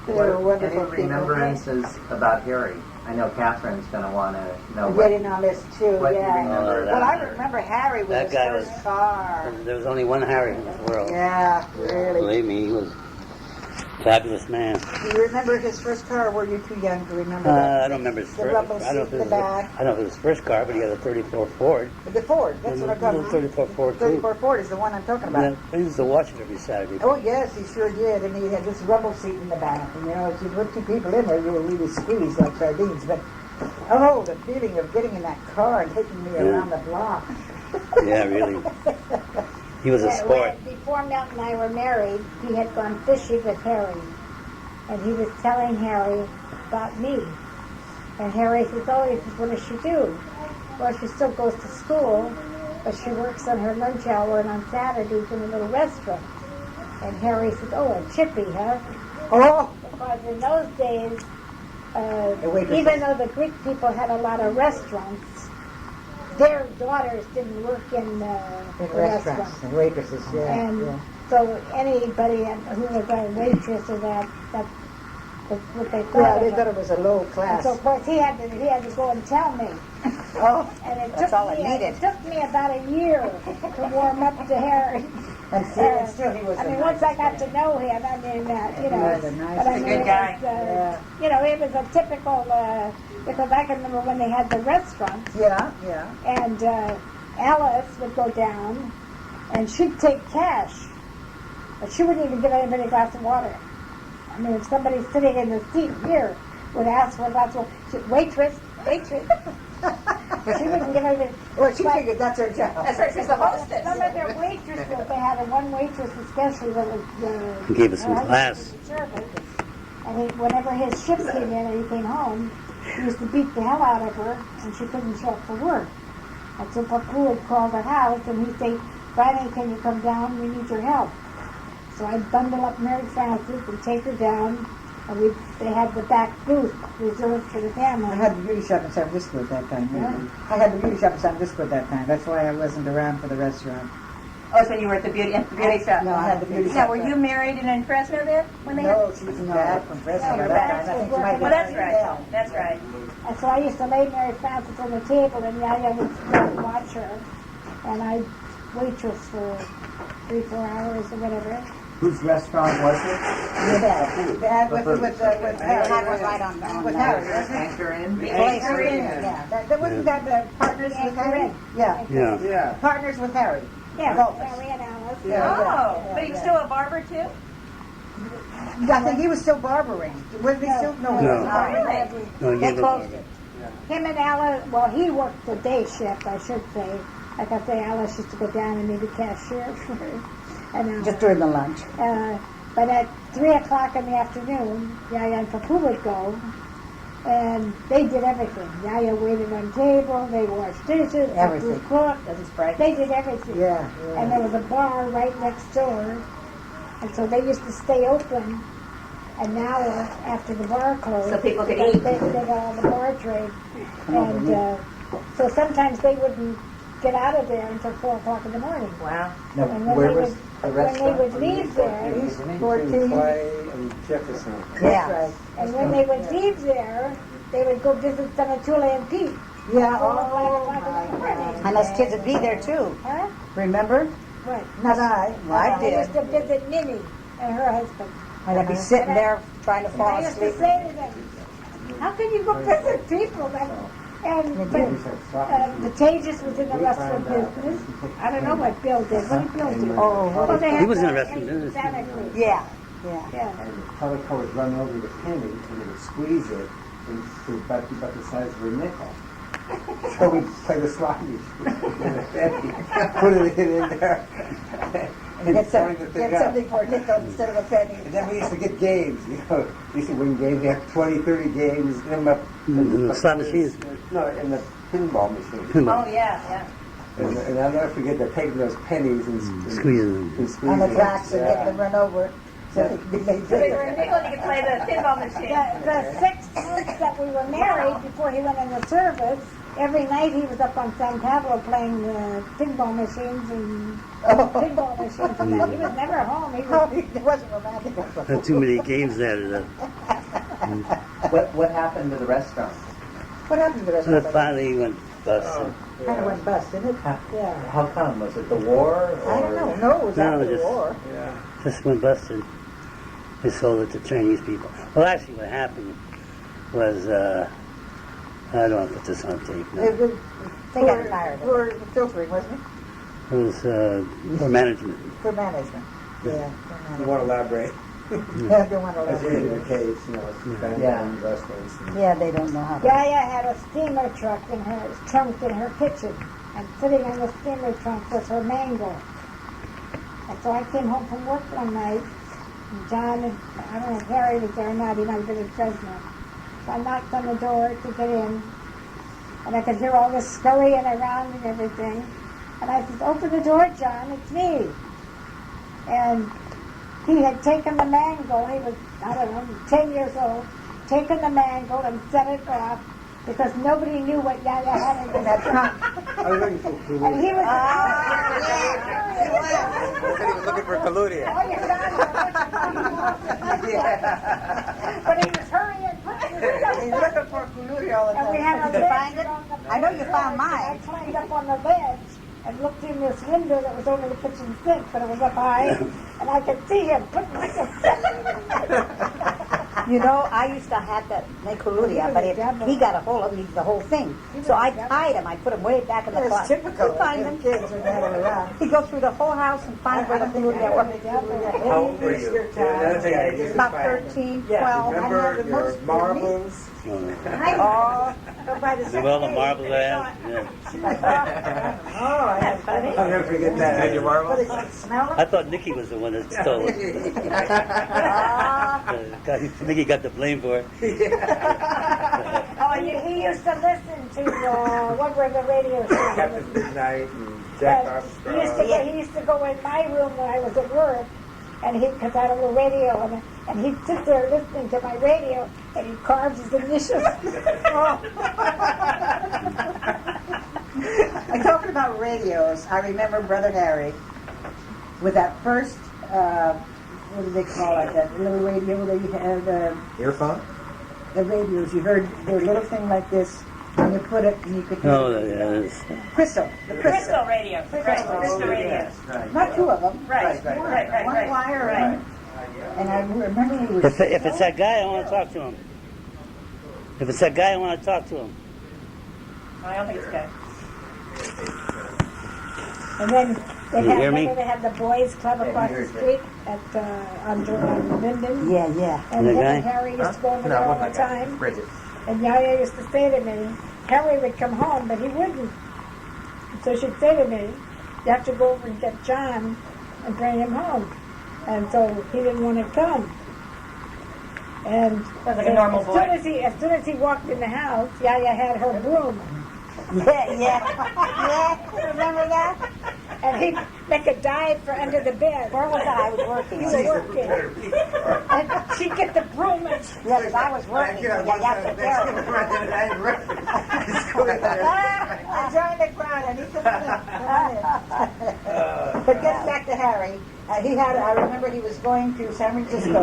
They were Any wonderful people. remembrances about Harry? I know Catherine's going to want to know Getting on this, too, what you yeah. remember. Well, I remember Harry with That his guy first was- car. There was only one Harry in this world. Yeah, really. Believe me, he was a fabulous man. Do you remember his first car? Were you too young to remember that? I don't remember his The first. rumble I don't know if seat it in the was. back. I don't know if it was his first car, but he had a '34 Ford. The Ford, that's what I'm talking Little about. 34 Ford too. 34 Ford is the one I'm talking about. And I used to watch it every Saturday. Oh, yes, he sure did. And he had this rumble seat in the back. And, if you put 2 people in there, you were really squeezed like sardines. But, the feeling of getting in that car and taking me around the block. Yeah, really. He was a sport. Before Melt and I were married, he had gone fishing with Harry. And he was telling Harry about me. And Harry says, oh, he says, what does she do? Well, she still goes to school, but she works on her lunch hour and on Saturdays in a little restaurant. And Harry says, "Oh, a chippy, huh?" Oh, Because in those days, waitresses. even though the Greek people had a lot of restaurants, their daughters didn't work in the restaurants. and waitresses, yeah. And yeah. so anybody who was a waitress or that's what they thought. Yeah, of they them. thought it was a low And class. so of course he had to go and tell me. Oh, And it that's took all I me needed. it took me about a year to warm up to Harry. And still he was I mean, once I got to know him, I mean, you know, was a nice but I guy. mean, Good it guy. was, you know, it was a typical, because I can remember when they had the restaurants, Yeah, yeah. and Alice would go down, and she'd take cash, but she wouldn't even give anybody a glass of water. I mean, if somebody sitting in the seat here would ask for a glass of water, waitress, she wouldn't give anybody. Well, she figured that's her job. That's right, she's the hostess. Some of their waitresses, they had one waitress especially that was He gave us some her class. husband was a servant, and whenever his shift came in and he came home, he used to beat the hell out of her, and she couldn't show up for work. And so Papu would call the house, and he'd say, "Friday, can you come down? We need your help." So I'd bundle up Mary Frances and take her down, and they had the back booth reserved for the I family. had the beauty shop in San Francisco at that time. Yeah. I had the beauty shop in San Francisco at that time. That's why I wasn't around for the restaurant. Oh, so you were at the beauty shop. No, I had the beauty shop. Now, were you married and in Fresno then? When they No, she was back from Fresno No, at but that that's time. I think she what might Well, be that's right. That's right. And so I used to lay Mary Frances on the table, and Yaya would sit and watch her, and I'd waitress for 3-4 hours or whatever. Whose restaurant was it? That with Harry. That was right on With Harry, wasn't it? Anchor in? Anchor Inn, yeah. That wasn't that the partners with Harry? Yeah. Yeah. Yeah. Partners with Harry. Yeah, Golfers. Harry and Alice. Oh, but he was still a barber too? I think he was still barbering. Was he still? No, he No. wasn't. Oh, really? No, he They gave closed us. it. Him and Alice, well, he worked the day shift, I should say. Like I say, Alice used to go down and be the cashier for her. And, Just during the lunch. but at 3 o'clock in the afternoon, Yaya and Papu would go, and they did everything. Yaya waited on table, they washed dishes, Everything. Papu cooked, Does it spray? they did everything. Yeah, And there was a bar right next door, and so they used to stay open an hour after the bar closed. So people could because eat. They got all the bar trade. And so sometimes they wouldn't get out of there until 4 o'clock in the morning. Wow. Now, And when where they was would, the when restaurant? they would leave there, East Between 14. Clay and Jefferson. Yeah. and when they would leave there, they would go visit Senatula and Pete. Yeah, Four or 5 oh o'clock in the my morning. God. And us kids would be there too. Huh? Remember? Right. Not I. Well, I They did. used to visit Minnie and her husband. And I'd be sitting there trying to And fall I used to asleep. say to them, "How can you go visit people?" And Contagious was in the restaurant business. I don't know what Bill did. What did Bill do? Oh, Well, they He had was in the the restaurant business. Santa Cruz. yeah, yeah. Yeah. Color would run over the penny and they would squeeze it to about the size of a nickel. So we play the slot machine in the penny, put it in there, and Get starting to pick get up. something for a nickel instead of a penny. And then we used to get games, We used to win games. We had 20, 30 games in The slot machines. No, in the pinball machine. Oh, yeah, yeah. And I'll never forget that taking those pennies and Squeezing them. and squeezing On the them. tracks and getting them run over so they could be made So they were a bigger. nickel and you could play the pinball machine. The 6 months that we were married before he went into service, every night he was up on San Pablo playing the pinball machines and pinball machines and that. He was never home. He Oh, was, it wasn't romantic. Had too many games added up. What happened to the restaurant? What happened to the rest So of it it? finally went bust. Kind of went bust, didn't it? Yeah. How come? Was it the war? I don't know. No, it was No, after the just- war. Just went busted. They sold it to Chinese people. Well, actually, what happened was, I don't want to put this on tape. No. It was They got tired of it. for filtering, wasn't it? It was for management. For management. Yeah. You For want to elaborate? management. Yeah, they want to That's let usually it. the case, family-owned restaurants. Yeah, they don't know how to. Yaya had a steamer truck in her trunk in her kitchen, and sitting on the steamer trunk was her mango. And so I came home from work one night, and John and I don't know if Harry was there or not. He might have been in Fresno. So I knocked on the door to get in, and I could hear all this scurrying around and everything. And I said, "Open the door, John, it's me." And he had taken the mango, he was, I don't know, 10 years old, taken the mango and set it off because nobody knew what Yaya had in that trunk. And he was... He said he was looking for Kaludia. Oh, you But he was hurrying. He's looking for Kaludia all the And we time. had a Did you ledge find it? on the I know you found mine. I climbed up on the ledge and looked in this window that was over the kitchen sink, but it was up high, and I could see him putting You know, I used to have that Nicoludia, but if he got a hold of me, the whole thing. So I tied him. I put him way back in the It's closet. typical. He'd find them. Kids when they were around. He'd go through the whole house and find where the Coludia were. How old were you? Another thing I used to About find. 13, 12. Remember your marbles? Oh, Go by the Well, the marbles I have. Yeah. Oh, I have funny. I'll never forget that. And your marbles? Smell it? I thought Nikki was the one that stole it. Nikki got the blame for it. Oh, and he used to listen to, what were the radio stations? Captain Midnight and Jack Armstrong. He used to go in my room when I was at work, and because I had a little radio, and he'd sit there listening to my radio, and he carved his initials. And talking about radios, I remember Brother Harry with that first, what do they call it, that little radio that you had, Earphone? the radios, you heard their little thing like this, and you put it, and you could hear Oh, yeah. Crystal, the Crystal radio. Crystal. Crystal radio. Not two of them. Right, right. One wire, Right. and I remember he was... If it's that guy, I want to talk to him. If it's that guy, I want to talk to him. I don't think it's good. And then You hear me? they had the boys club across the street at on Linden. Yeah. And The him guy? and Harry used to go over there No, all one the guy. time. Bridget. And Yaya used to say to me, Harry would come home, but he wouldn't. So she'd say to me, you have to go over and get John and bring him home. And so he didn't want to come. And Sounds like a normal boy. as soon as he walked in the house, Yaya had her broom. yeah. Remember that? And he'd make a dive for under the bed. Where was I? I was working. You were working. And she'd get the broom and Yes, I was working. So you have to carry it. I joined the crowd, and he couldn't. But getting back to Harry, I remember he was going to San Francisco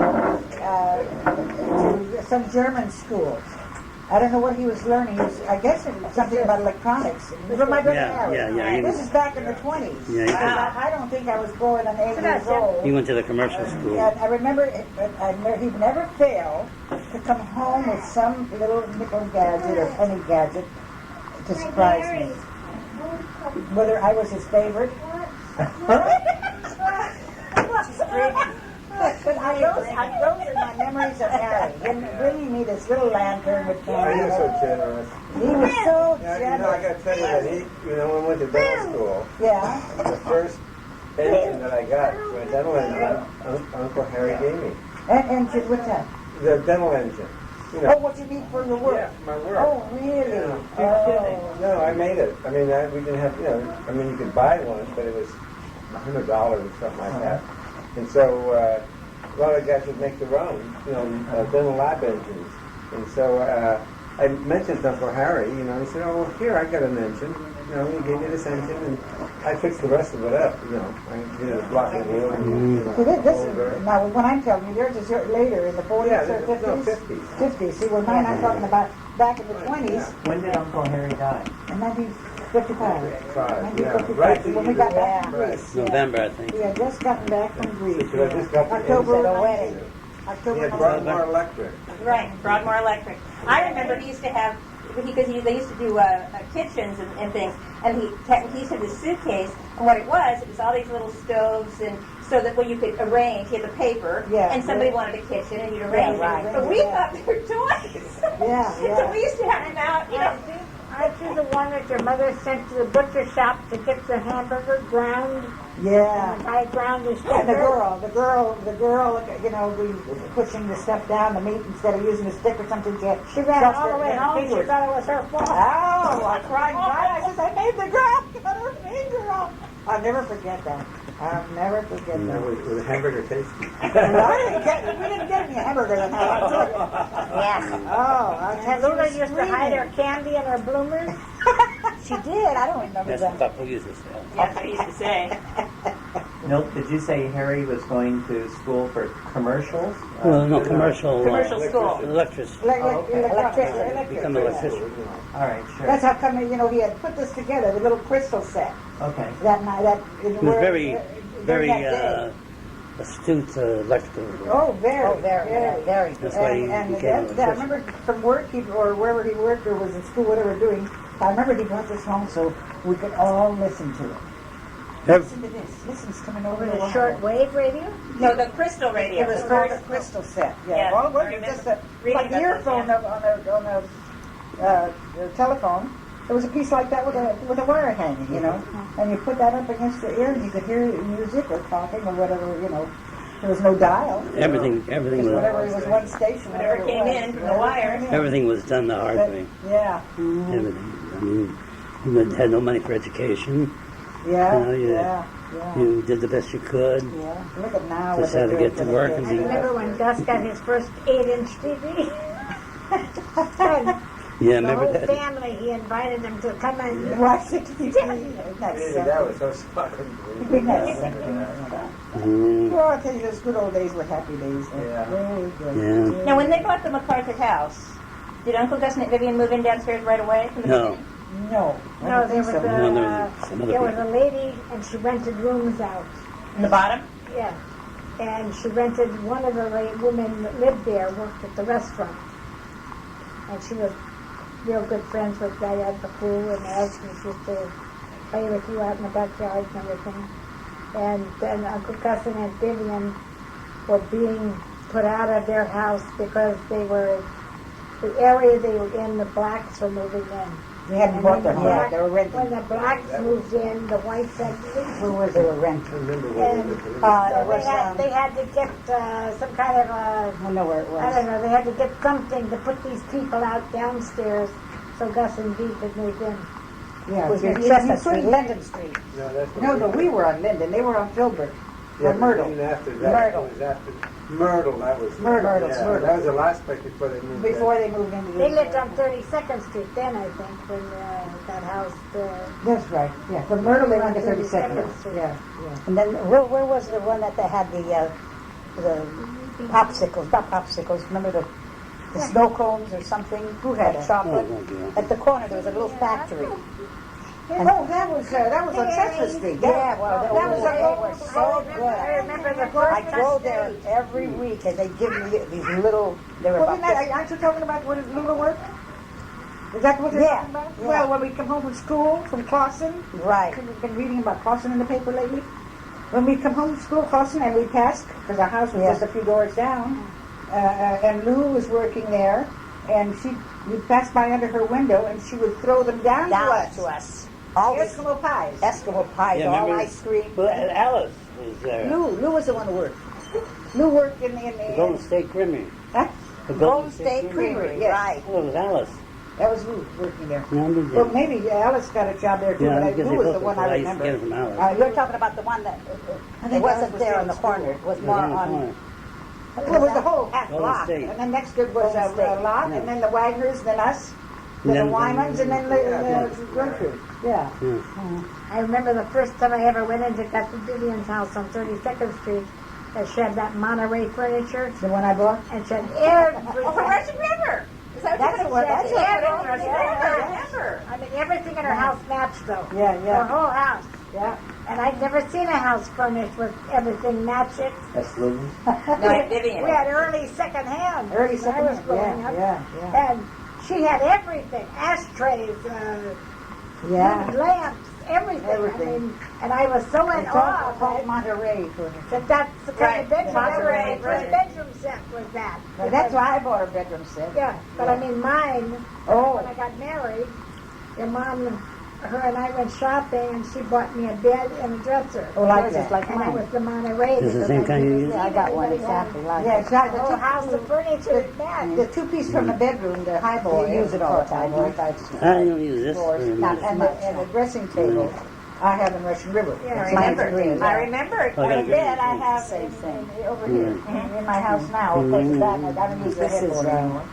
to some German school. I don't know what he was learning. He was, I guess it was something about electronics. From my brother Harry. Yeah. This is back in the 20s. Yeah, I don't think I was born than 8 years old. he went to the commercial school. And I remember he'd never fail to come home with some little nickel gadget or penny gadget to surprise me. Whether I was his favorite. But those are my memories of Harry. Him bringing me this little lantern with He was so candy. generous. He was so I generous. got to tell you that when we went to dental school, Yeah. the first pension that I got for a dental engine, Uncle Harry gave me. And what's that? The dental engine. You Oh, know. what you need for your work? Yeah, my work. Oh, really? Yeah. No, I made it. I mean, we didn't have, you could buy one, but it was $100 or something like that. And so a lot of guys would make their own, dental lab engines. And so I mentioned to Uncle Harry, he said, oh, well, here, I got an engine. He gave me this engine, and I fixed the rest of it up, I did a block of wood. Now, when I'm telling you, yours is later, in the 40s or 50s? No, 50s. 50s. See, well, mine, I'm talking about back in the 20s. When did Uncle Harry die? In 1955. 1955, right. When we got back from Greece. November, I think. We had just gotten back from Greece. Because I just got the October engine. 19. He October had 19. Broadmoor Electric. Right, Broadmoor Electric. I remember he used to have, because they used to do kitchens and things, and he used to have this suitcase, and what it was all these little stoves, and so that when you could arrange, he had the paper, and somebody wanted a kitchen, and you'd arrange it. But we thought they were toys. Yeah. So we used to have them out, Aren't you the one that your mother sent to the butcher shop to get the hamburger ground? Yeah. And the guy ground his And the finger? girl, you know, we pushing the stuff down the meat instead of using a stick or something. She ran all the way home. She thought it was her fault. Oh, I cried. I said, I made the girl cut her finger off. I'll never forget that. I'll never forget that. Was the hamburger tasty? And we didn't get any hamburger that night. Yes. Oh, And Luna used to hide her candy in her bloomers. She did. I don't remember That's that. what Papa used to say. That's what he used to say. Milt, did you say Harry was going to school for commercials? Well, no, commercial. Commercial school. Electricity. Electricity. Become an electrician. All right, sure. That's how come, you know, he had put this together, the little crystal set Okay. that night. He was very astute electrical. Oh, very, very. That's why he And became an I electrician. remember from work, or wherever he worked, or was in school, whatever doing, I remember he brought this home so we could all listen to it. Listen to this. This is coming over With the a wire. short wave radio? No, the crystal radio. It was called a crystal set. Yeah. Yeah, Well, it I wasn't remember just a reading like the about earphone those, on the telephone. There was a piece like that with a wire hanging, you know, and you put that up against the ear, and you could hear music or talking or whatever, you know. There was no dial. Everything Just was. whatever, it was one station. Whatever came in from the wire. Everything was done the hard way. Yeah. Everything. I mean, you had no money for education. Yeah. You know, Yeah. You did the best you could. Yeah. Look at now. Just what had to they're get to doing work the and I kids. be- remember when Gus got his first 8-inch TV. And Yeah, the remember whole that? family, he invited them to come and Watch it. That's That was so smart. Mm, Well, I'll tell you, those good old days were happy days. Yeah. Very good. yeah. Now, when they bought the MacArthur house, did Uncle Gus and Aunt Vivian move in downstairs right away from the No. beginning? No. I no, don't there think was so. No, there was some other there was people. a lady and she rented rooms out. In the bottom? Yeah. And she rented, one of the women that lived there worked at the restaurant. And she was real good friends with Diane Baku and us, and she used to play with you out in the backyard and everything. And then Uncle Gus and Aunt Vivian were being put out of their house because they were, the area they were in, the blacks were moving in. They hadn't bought their home yet. They were When renting. the blacks moved in, the whites had to leave. Where was they were renting? And It so was, they had to get some kind of I don't know where it I don't was. know, they had to get something to put these people out downstairs so Gus and Dee could move in. Yeah, Was you it couldn't- Chestnut you Street, couldn't- Linden Street? No, we were on Linden. They were on Filbert. Or Myrtle. Even after that, Myrtle. it was after Myrtle. That was Myrtle, Yeah, Myrtle. that was the last place before they moved. Before they moved into They the... lived on 32nd Street then, I think, when that house, That's right. Yeah, from Myrtle they went to 32nd 32nd. Street. Yeah, yeah. And then where was the one that they had the popsicles? Not popsicles. Remember the snow cones or something? Who had chocolate? Oh, thank you. At the corner there was a little factory. Oh, that was on Chestnut Street. Yeah, well, that was they a were so I good. remember the I first go there every week and they give me these little. They were Well, about this. aren't you talking about what is Lula work? Is that what you're Yeah, talking about? yeah. Well, when we come home from school, from Clausen, Right. we've been reading about Clausen in the paper lately. When we come home from school, Clausen, and we passed, because our house was Yeah. just a few doors down, and Lou was working there, and we'd pass by under her window, and she would throw them down to us. Always Eskimo pies. Eskimo pies, Yeah, all remember- ice cream. But Alice was there. Lou was the one who worked. Lou worked in The Golden State Creamery. Huh? The Golden State Creamery, yes. right. Oh, it was Alice. That was Lou working there. Yeah, I did Well, that. maybe Alice got a job there too, Yeah, I but guess Lou they was both the one did. I I used to get it remember. from Alice. You're talking about the one that think it wasn't Alice was there still on the in school. corner. It was It was more on the on. corner. Well, it was the whole half Golden block, State. and then next to it was Golden State. a lot, Yeah. and then the Wagners, then us, then the Then- Wymans, and then the Gertrude. Yeah. I remember the first time I ever went into Gus and Vivian's house on 32nd Street, and she had that Monterey furniture, The one I bought. and she had everything. Oh, from Russian River. Is that That's what what. you That's said? what. Yeah, Yeah, Russian yeah, River. yeah. River. I mean, everything in her house matched, though. Yeah, Her yeah, whole house. yeah. And I'd never seen a house furnished with everything matching. That's Lulu. No, Aunt Vivian. We had early second hand. Early when I second. was growing Yeah, up. yeah, yeah. And she had everything, ashtrays, Yeah. lamps, everything. Everything. I mean, and I was so in It's awe called Monterey furniture. that that's the kind Right, of bedroom. Monterey, My first right. bedroom set was that. That's why I bought a bedroom set. Yeah, but I mean mine, Oh. when I got married, your mom, her and I went shopping, and she bought me a bed and a dresser. Oh, like Yours that. is like And it mine. was the Monterey. This is the same kind you use? Yeah, I got one exactly like Yeah, that. it's not, The whole house of furniture is bad. the two-piece from the bedroom, the highboy, you use it all the time. I don't use this very much. And the dressing table, I have in Russian River. Yeah, It's I mine remember. green. I remember it. I got The a good bed I one. have Same thing. over here, in my house now. Of course, that, I don't use the This is, headboard anymore.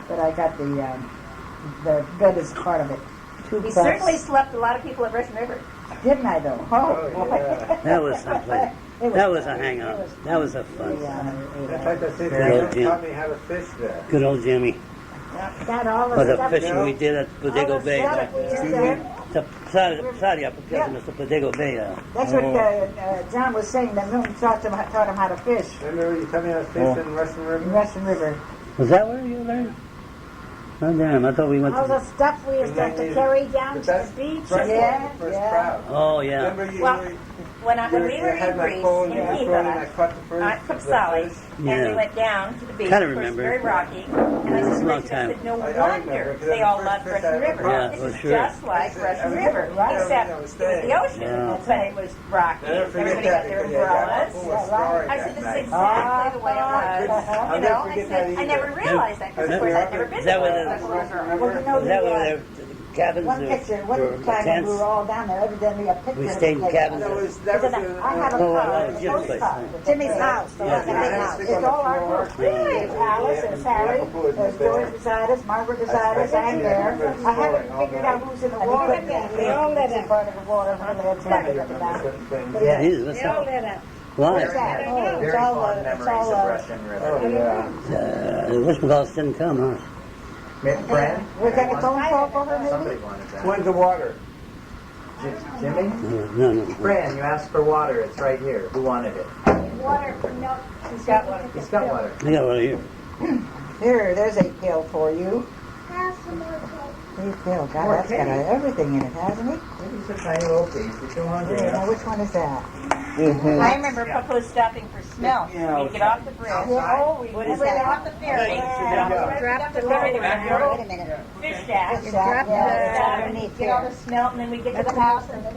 But I got the bed is part of it. We certainly slept a lot of people at Russian River. Didn't I though? Oh, That was someplace. That was a hangout. That was a fun. In fact, I think Good old they Jim. taught me how to fish there. Good old Jimmy. Got all Or the the stuff. fishing we did at Bodego Bay. The Saudi application was the Bodego Bay. That's what John was saying, that Milton taught him how to fish Remember you taught me how to fish in Russian in River? Russian River. Was that where you learned? Oh, damn. I thought we went All the to... stuff we used to have to carry down to the beach. First Yeah, one, first yeah. crowd. Oh, yeah. Remember you, Well, when we you were had in my Greece, phone, in you were throwing, and I Kiva, caught the first. I took Sally, and Yeah. we went down to the beach. Kinda Of course, remember. very rocky. And I It's a said, long Richard, I time. said, no I wonder remember, 'cause they that all was the loved first fish Russian I ever River. caught. This Yeah, is for sure. just like Russian River, Right. except I it was was staying. the ocean, Yeah. but it was rocky. Never forget Everybody that got their because you got a umbrellas. full of story I that said, this is night. exactly the way it was. I'll You never know, I forget said, that I never either. realized that because, of course, I'd never been Is that to where a the- little girl. Well, you know, Is that where the cabins one picture, one were time when tents? we were all down there, evidently a picture. We of stayed in the place. cabins. That was I have a Oh, car, that was Jim's a place, car. huh? Jimmy's house. Yeah. The big house. It's all our group. Really? Alice and Sally, there's George beside us, Margaret beside us, I'm there. I haven't figured out who's in the water yet. They all lit up. Part of the water, one of the heads back up and down. Yeah. Jesus, what's They all up? lit up. Why? What's that? Oh, it's Very all, fond it's memories all, of Russian River. Oh, yeah. Wishmagalls didn't come, huh? Fran? we got a phone call for her Somebody maybe? wanted that. When's the water? Jimmy? No. Fran, you asked for water. It's right here. Who wanted it? Water for milk. He's got one. He's got water. I got one here. Here, there's a pill for you. Have some more cake. Hey, pill, God, that's got everything in it, hasn't it? It's a tiny little piece. You're too hungry. Yeah, now which one is that? I remember Papa stopping for smell. Yeah, We'd get off the bridge. Oh, we We'd get off the ferry. Yeah. Drop the ferry. There was a little Wait a minute. fish shack. Fish shack, yeah, it's And underneath get all here. the smell, and then we get to the house, and then